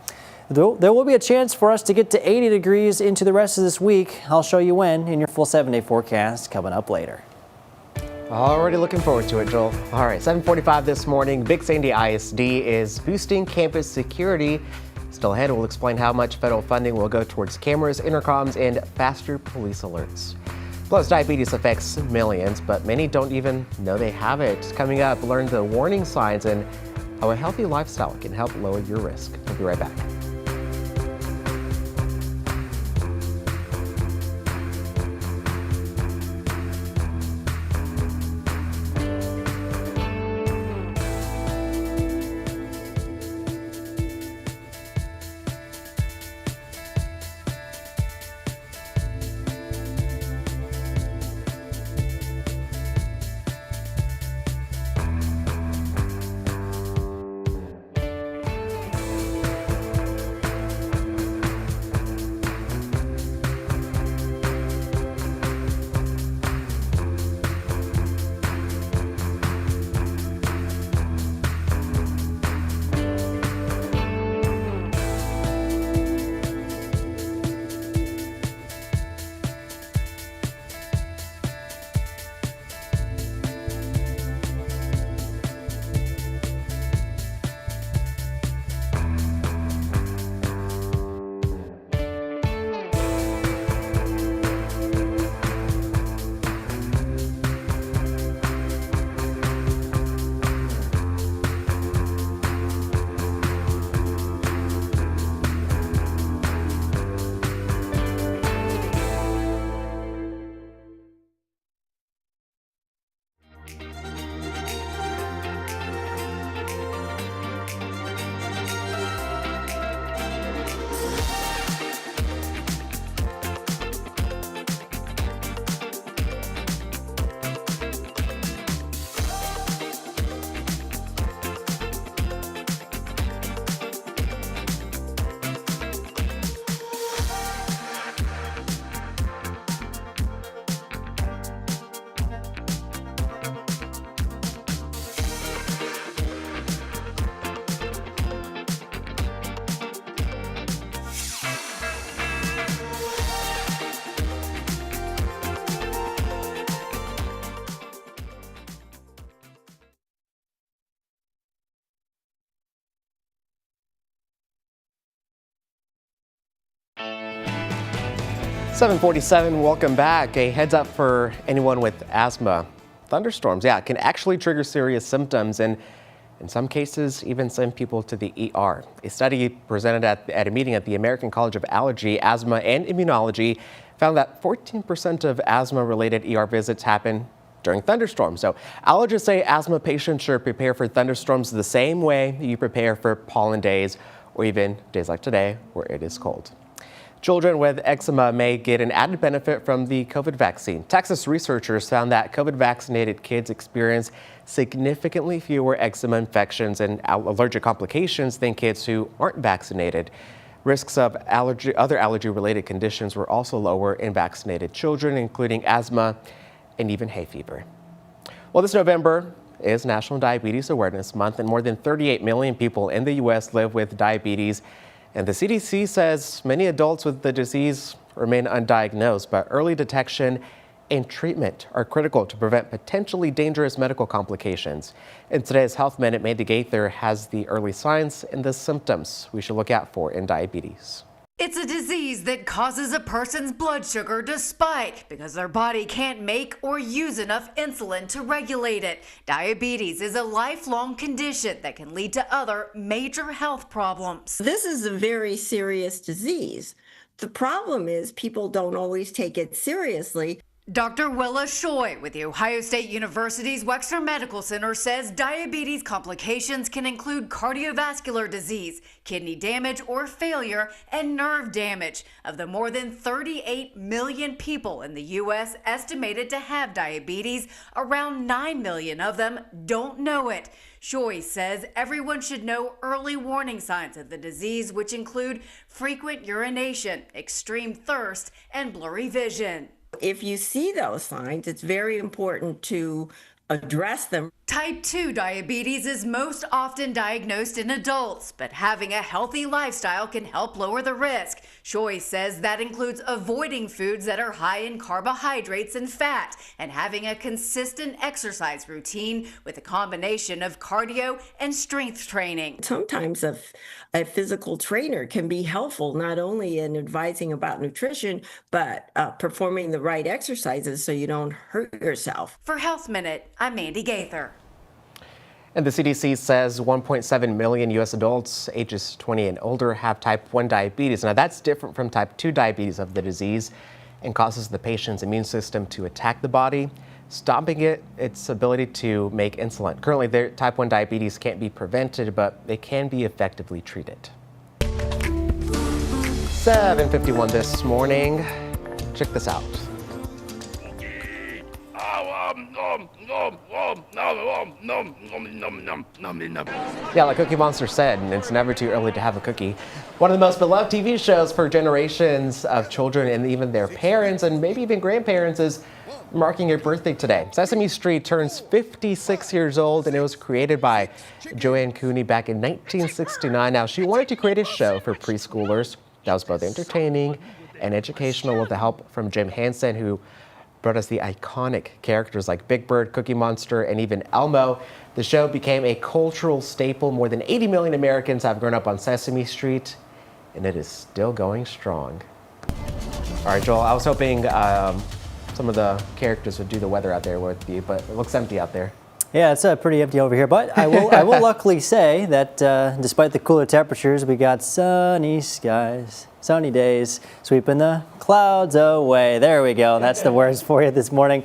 Speaker 2: There will be a chance for us to get to 80 degrees into the rest of this week. I'll show you when in your full 7-day forecast coming up later.
Speaker 1: Already looking forward to it, Joel. All right, 7:45 this morning. Big Sandy ISD is boosting campus security. Still ahead, we'll explain how much federal funding will go towards cameras, intercoms, and faster police alerts. Plus, diabetes affects millions, but many don't even know they have it. Coming up, learn the warning signs and how a healthy lifestyle can help lower your risk. We'll be right back. 7:47, welcome back. A heads up for anyone with asthma. Thunderstorms, can actually trigger serious symptoms and in some cases even send people to the ER. A study presented at a meeting at the American College of Allergy, Asthma and Immunology found that 14% of asthma-related ER visits happen during thunderstorms. So allergists say asthma patients should prepare for thunderstorms the same way you prepare for pollen days or even days like today where it is cold. Children with eczema may get an added benefit from the COVID vaccine. Texas researchers found that COVID-vaccinated kids experience significantly fewer eczema infections and allergic complications than kids who aren't vaccinated. Risks of other allergy-related conditions were also lower in vaccinated children, including asthma and even hay fever. Well, this November is National Diabetes Awareness Month, and more than 38 million people in the U.S. live with diabetes. And the CDC says many adults with the disease remain undiagnosed, but early detection and treatment are critical to prevent potentially dangerous medical complications. In today's Health Minute, Mandy Gaither has the early signs and the symptoms we should look out for in diabetes.
Speaker 5: It's a disease that causes a person's blood sugar to spike because their body can't make or use enough insulin to regulate it. Diabetes is a lifelong condition that can lead to other major health problems.
Speaker 7: This is a very serious disease. The problem is people don't always take it seriously.
Speaker 5: Dr. Willa Shoy with the Ohio State University's Wexner Medical Center says diabetes complications can include cardiovascular disease, kidney damage or failure, and nerve damage. Of the more than 38 million people in the U.S. estimated to have diabetes, around 9 million of them don't know it. Shoy says everyone should know early warning signs of the disease, which include frequent urination, extreme thirst, and blurry vision.
Speaker 7: If you see those signs, it's very important to address them.
Speaker 5: Type 2 diabetes is most often diagnosed in adults, but having a healthy lifestyle can help lower the risk. Shoy says that includes avoiding foods that are high in carbohydrates and fat and having a consistent exercise routine with a combination of cardio and strength training.
Speaker 7: Sometimes a physical trainer can be helpful not only in advising about nutrition, but performing the right exercises so you don't hurt yourself.
Speaker 5: For Health Minute, I'm Mandy Gaither.
Speaker 1: And the CDC says 1.7 million U.S. adults ages 20 and older have type 1 diabetes. Now, that's different from type 2 diabetes of the disease and causes the patient's immune system to attack the body, stopping its ability to make insulin. Currently, their type 1 diabetes can't be prevented, but it can be effectively treated. 7:51 this morning. Check this out. Yeah, like Cookie Monster said, and it's never too early to have a cookie. One of the most beloved TV shows for generations of children and even their parents and maybe even grandparents is marking your birthday today. Sesame Street turns 56 years old, and it was created by Joanne Cooney back in 1969. Now, she wanted to create a show for preschoolers that was both entertaining and educational with the help from Jim Henson, who brought us the iconic characters like Big Bird, Cookie Monster, and even Elmo. The show became a cultural staple. More than 80 million Americans have grown up on Sesame Street, and it is still going strong. All right, Joel, I was hoping some of the characters would do the weather out there with you, but it looks empty out there.
Speaker 2: Yeah, it's pretty empty over here, but I will luckily say that despite the cooler temperatures, we got sunny skies, sunny days, sweeping the clouds away. There we go. That's the words for you this morning.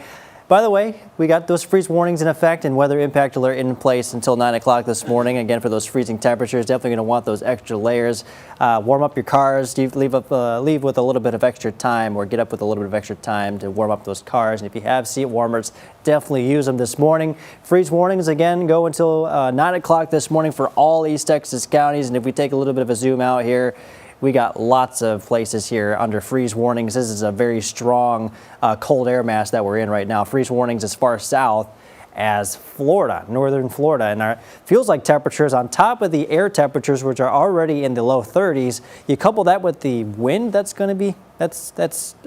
Speaker 2: By the way, we got those freeze warnings in effect and weather impact alert in place until 9 o'clock this morning. Again, for those freezing temperatures, definitely going to want those extra layers. Warm up your cars. Leave with a little bit of extra time, or get up with a little bit of extra time to warm up those cars. And if you have seat warmers, definitely use them this morning. Freeze warnings, again, go until 9 o'clock this morning for all East Texas counties. And if we take a little bit of a zoom out here, we got lots of places here under freeze warnings. This is a very strong cold air mass that we're in right now. Freeze warnings as far south as Florida, northern Florida. And it feels like temperatures on top of the air temperatures, which are already in the low 30s. You couple that with the wind that's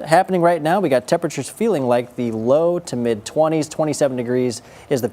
Speaker 2: happening right now. We got temperatures feeling like the low to mid 20s, 27 degrees is the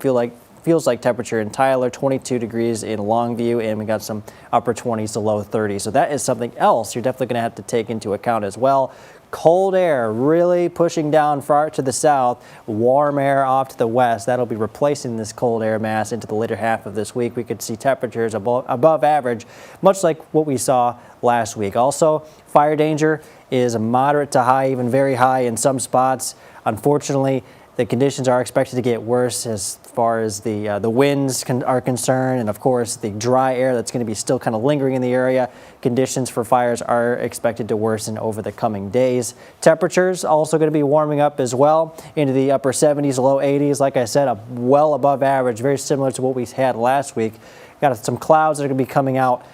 Speaker 2: feels like temperature in Tyler, 22 degrees in Longview, and we got some upper 20s to low 30s. So that is something else you're definitely going to have to take into account as well. cold air really pushing down far to the south, warm air off to the west. That'll be replacing this cold air mass into the later half of this week. We could see temperatures above average, much like what we saw last week. Also, fire danger is moderate to high, even very high in some spots. Unfortunately, the conditions are expected to get worse as far as the winds are concerned, and of course the dry air that's going to be still kind of lingering in the area. Conditions for fires are expected to worsen over the coming days. Temperatures also going to be warming up as well into the upper 70s, low 80s. Like I said, well above average, very similar to what we had last week. Got some clouds that are going to be coming out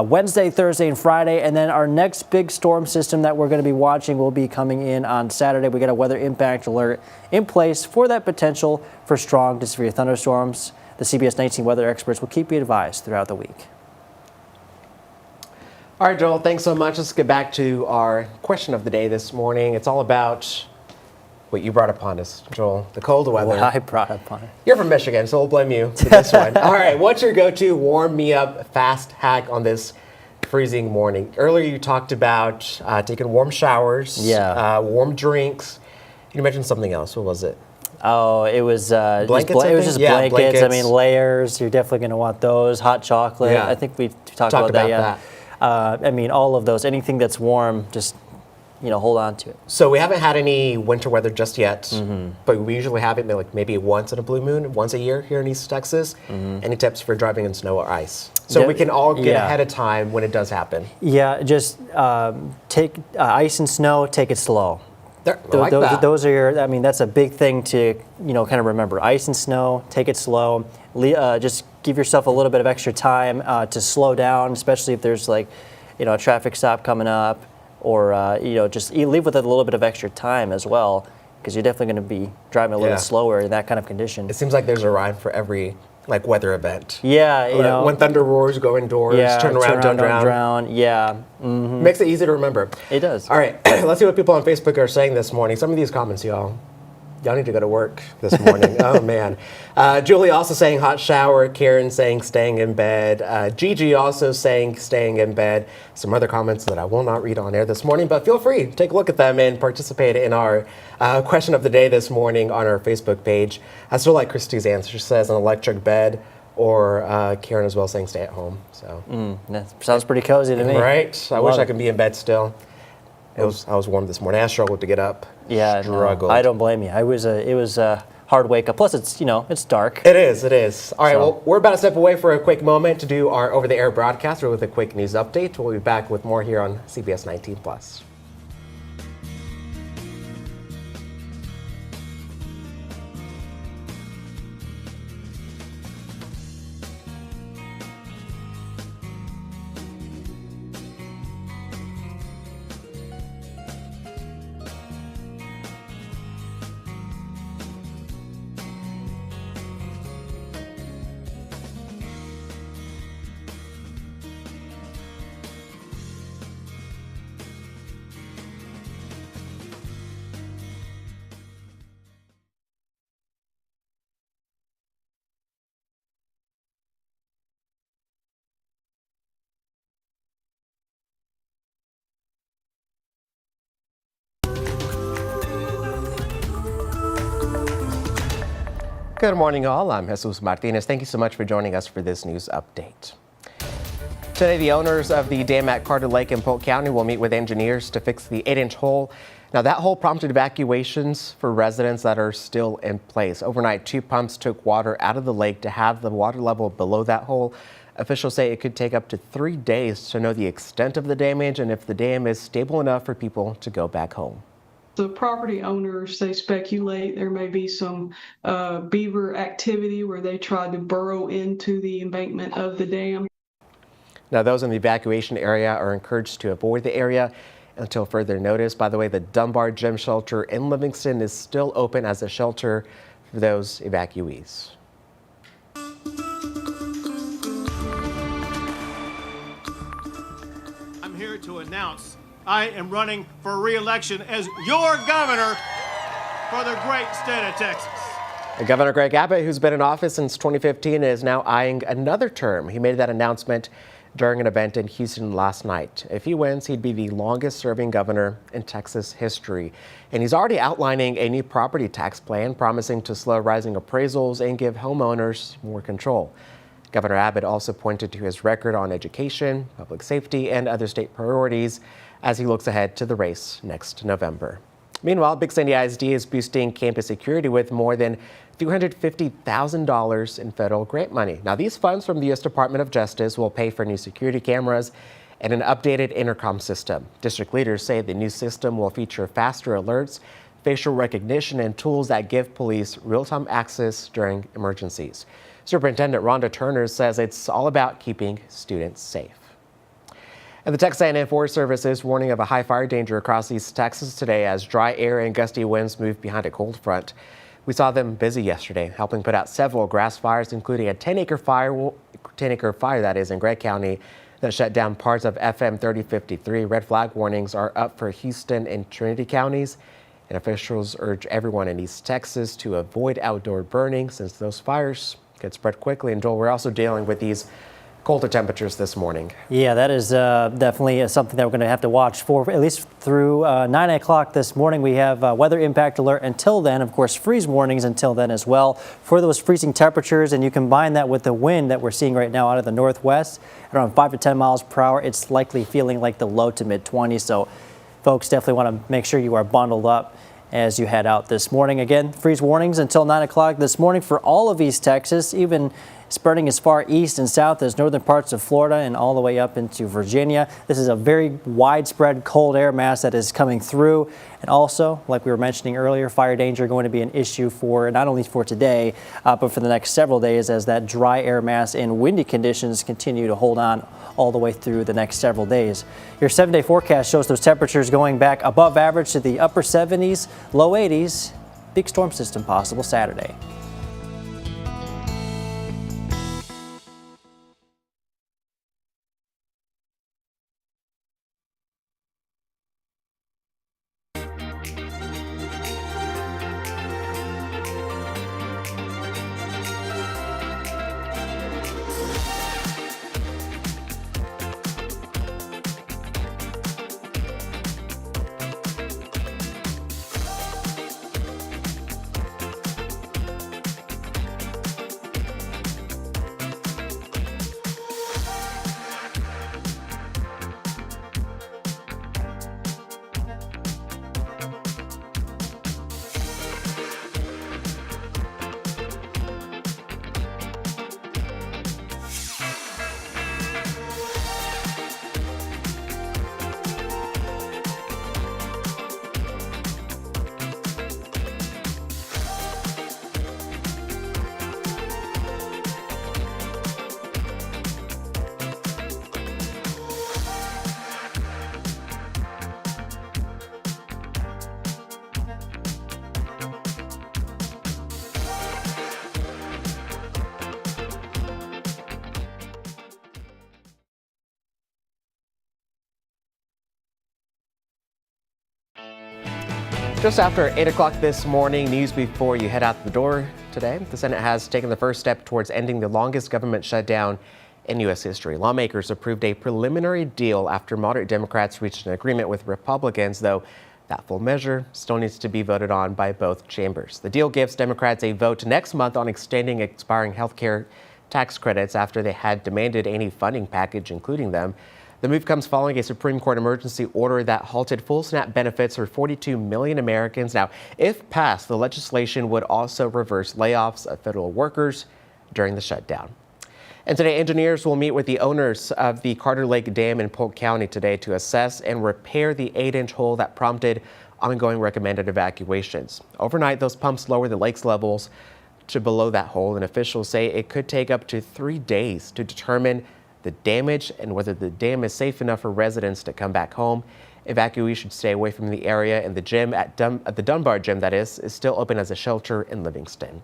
Speaker 2: Wednesday, Thursday, and Friday, and then our next big storm system that we're going to be watching will be coming in on Saturday. We got a weather impact alert in place for that potential for strong to severe thunderstorms. The CBS19 weather experts will keep you advised throughout the week.
Speaker 1: All right, Joel, thanks so much. Let's get back to our question of the day this morning. It's all about what you brought upon us, Joel, the cold weather.
Speaker 2: What I brought upon it.
Speaker 1: You're from Michigan, so we'll blame you for this one. All right, what's your go-to warm me up fast hack on this freezing morning? Earlier you talked about taking warm showers, warm drinks. You mentioned something else. What was it?
Speaker 2: Oh, it was
Speaker 1: blankets.
Speaker 2: It was just blankets. I mean, layers. You're definitely going to want those. Hot chocolate.
Speaker 1: Yeah.
Speaker 2: I think we talked about that. Yeah. I mean, all of those. Anything that's warm, just hold on to it.
Speaker 1: So we haven't had any winter weather just yet, but we usually have it like maybe once in a blue moon, once a year here in East Texas. Any tips for driving in snow or ice? So we can all get ahead of time when it does happen.
Speaker 2: Yeah, just take ice and snow, take it slow.
Speaker 1: Those
Speaker 2: are your, I mean, that's a big thing to, kind of remember. Ice and snow, take it slow. Just give yourself a little bit of extra time to slow down, especially if there's like, a traffic stop coming up. Or, just leave with a little bit of extra time as well, because you're definitely going to be driving a little slower in that kind of condition.
Speaker 1: It seems like there's a rhyme for every weather event.
Speaker 2: Yeah,
Speaker 1: when thunder roars, go indoors, turn around, don't drown.
Speaker 2: Yeah.
Speaker 1: Makes it easy to remember.
Speaker 2: It does.
Speaker 1: All right, let's see what people on Facebook are saying this morning. Some of these comments, y'all need to go to work this morning. Oh, man. Julie also saying hot shower. Karen saying staying in bed. Gigi also saying staying in bed. Some other comments that I will not read on air this morning, but feel free to take a look at them and participate in our question of the day this morning on our Facebook page. I still like Christy's answer. She says an electric bed, or Karen as well saying stay at home. So
Speaker 2: that sounds pretty cozy to me.
Speaker 1: Right? I wish I could be in bed still. I was warm this morning. I struggled to get up.
Speaker 2: Yeah,
Speaker 1: struggled.
Speaker 2: No, I don't blame you. It was a hard wake up. Plus, it's it's dark.
Speaker 1: It is. All right. Well, we're about to step away for a quick moment to do our over-the-air broadcast with a quick news update. We'll be back with more here on CBS 19 Plus. Good morning, all. I'm Jesus Martinez. Thank you so much for joining us for this news update. Today, the owners of the dam at Carter Lake in Polk County will meet with engineers to fix the 8-inch hole. Now, that hole prompted evacuations for residents that are still in place. Overnight, 2 pumps took water out of the lake to have the water level below that hole. Officials say it could take up to 3 days to know the extent of the damage and if the dam is stable enough for people to go back home.
Speaker 8: The property owners, they speculate there may be some beaver activity where they tried to burrow into the embankment of the dam.
Speaker 1: Now, those in the evacuation area are encouraged to avoid the area until further notice. By the way, the Dunbar Gym Shelter in Livingston is still open as a shelter for those evacuees.
Speaker 9: I'm here to announce I am running for re-election as your governor for the great state of Texas.
Speaker 1: Governor Greg Abbott, who's been in office since 2015, is now eyeing another term. He made that announcement during an event in Houston last night. If he wins, he'd be the longest serving governor in Texas history. And he's already outlining a new property tax plan, promising to slow rising appraisals and give homeowners more control. Governor Abbott also pointed to his record on education, public safety, and other state priorities as he looks ahead to the race next November. Meanwhile, Big Sandy ISD is boosting campus security with more than $350,000 in federal grant money. Now, these funds from the U.S. Department of Justice will pay for new security cameras and an updated intercom system. District leaders say the new system will feature faster alerts, facial recognition, and tools that give police real-time access during emergencies. Superintendent Rhonda Turner says it's all about keeping students safe. And the Texas A&M Forest Service is warning of a high fire danger across East Texas today as dry air and gusty winds move behind a cold front. We saw them busy yesterday, helping put out several grass fires, including a 10-acre fire that is in Gregg County that shut down parts of FM 3053. Red flag warnings are up for Houston and Trinity counties, and officials urge everyone in East Texas to avoid outdoor burning since those fires could spread quickly. And Joel, we're also dealing with these colder temperatures this morning.
Speaker 2: Yeah, that is definitely something that we're going to have to watch for at least through 9 o'clock this morning. We have weather impact alert until then, of course, freeze warnings until then as well for those freezing temperatures. And you combine that with the wind that we're seeing right now out of the northwest at around 5 to 10 miles per hour. It's likely feeling like the low to mid 20s. So folks definitely want to make sure you are bundled up as you head out this morning. Again, freeze warnings until 9 o'clock this morning for all of East Texas, even spreading as far east and south as northern parts of Florida and all the way up into Virginia. This is a very widespread cold air mass that is coming through. And also, like we were mentioning earlier, fire danger going to be an issue for not only for today, but for the next several days as that dry air mass and windy conditions continue to hold on all the way through the next several days. Your 7-day forecast shows those temperatures going back above average to the upper 70s, low 80s. Big storm system possible Saturday.
Speaker 1: Just after 8 o'clock this morning, news before you head out the door today. The Senate has taken the first step towards ending the longest government shutdown in U.S. history. Lawmakers approved a preliminary deal after moderate Democrats reached an agreement with Republicans, though that full measure still needs to be voted on by both chambers. The deal gives Democrats a vote next month on extending expiring health care tax credits after they had demanded any funding package including them. The move comes following a Supreme Court emergency order that halted full SNAP benefits for 42 million Americans. Now, if passed, the legislation would also reverse layoffs of federal workers during the shutdown. And today, engineers will meet with the owners of the Carter Lake Dam in Polk County today to assess and repair the 8-inch hole that prompted ongoing recommended evacuations. Overnight, those pumps lower the lake's levels to below that hole, and officials say it could take up to 3 days to determine the damage and whether the dam is safe enough for residents to come back home. Evacuees should stay away from the area, and the gym at the Dunbar Gym, that is still open as a shelter in Livingston.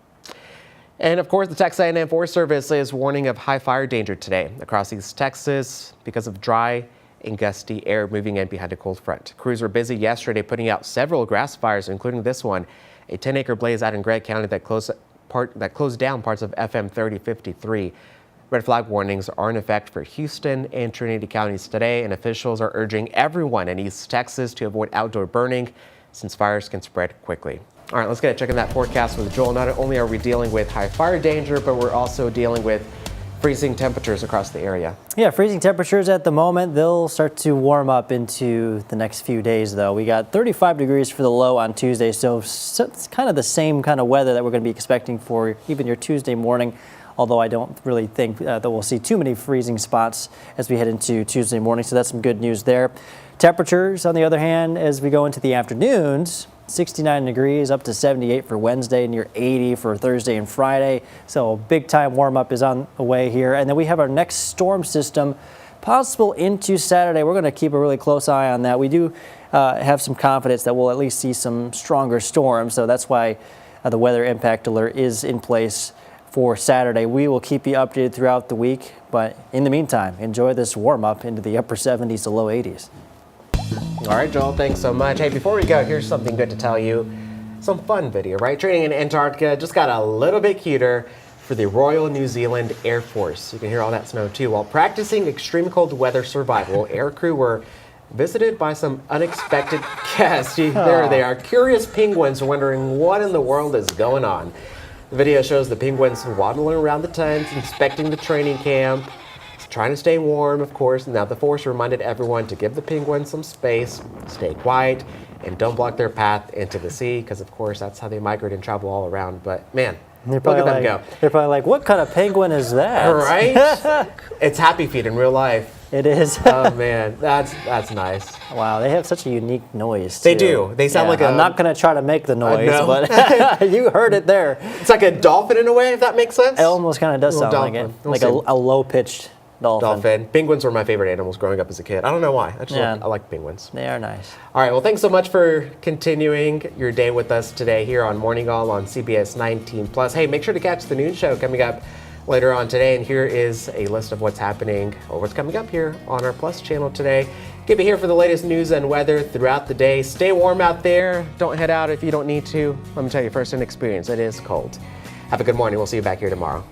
Speaker 1: And of course, the Texas A&M Forest Service is warning of high fire danger today across East Texas because of dry and gusty air moving in behind a cold front. Crews were busy yesterday putting out several grass fires, including this one, a 10-acre blaze out in Gregg County that closed down parts of FM 3053. Red flag warnings are in effect for Houston and Trinity counties today, and officials are urging everyone in East Texas to avoid outdoor burning since fires can spread quickly. All right, let's get a check on that forecast with Joel. Not only are we dealing with high fire danger, but we're also dealing with freezing temperatures across the area.
Speaker 2: Yeah, freezing temperatures at the moment. They'll start to warm up into the next few days, though. We got 35 degrees for the low on Tuesday, so it's kind of the same kind of weather that we're going to be expecting for even your Tuesday morning, although I don't really think that we'll see too many freezing spots as we head into Tuesday morning, so that's some good news there. Temperatures, on the other hand, as we go into the afternoons, 69 degrees up to 78 for Wednesday, near 80 for Thursday and Friday. So big time warm up is on the way here. And then we have our next storm system possible into Saturday. We're going to keep a really close eye on that. We do have some confidence that we'll at least see some stronger storms. So that's why the weather impact alert is in place for Saturday. We will keep you updated throughout the week. But in the meantime, enjoy this warm up into the upper 70s to low 80s.
Speaker 1: All right, Joel, thanks so much. Hey, before we go, here's something good to tell you. Some fun video, right? Training in Antarctica just got a little bit cuter for the Royal New Zealand Air Force. You can hear all that snow too. While practicing extreme cold weather survival, air crew were visited by some unexpected guests. There they are. Curious penguins wondering what in the world is going on. The video shows the penguins waddling around the tent, inspecting the training camp, trying to stay warm, of course. Now, the force reminded everyone to give the penguins some space, stay quiet, and don't block their path into the sea, because, of course, that's how they migrate and travel all around. But, man, look at them go.
Speaker 2: They're probably like, what kind of penguin is that?
Speaker 1: Right? It's Happy Feet in real life.
Speaker 2: It is.
Speaker 1: Oh, man, that's nice.
Speaker 2: Wow, they have such a unique noise, too.
Speaker 1: They do. They sound like a...
Speaker 2: I'm not going to try to make the noise, but you heard it there.
Speaker 1: It's like a dolphin in a way, if that makes sense.
Speaker 2: It almost kind of does sound like it. Like a low-pitched dolphin.
Speaker 1: Penguins were my favorite animals growing up as a kid. I don't know why. I like penguins.
Speaker 2: They are nice.
Speaker 1: All right. Well, thanks so much for continuing your day with us today here on Morning All on CBS 19 Plus. Hey, make sure to catch the noon show coming up later on today. And here is a list of what's happening or what's coming up here on our Plus channel today. Keep it here for the latest news and weather throughout the day. Stay warm out there. Don't head out if you don't need to. Let me tell you, first-hand experience, it is cold. Have a good morning. We'll see you back here tomorrow.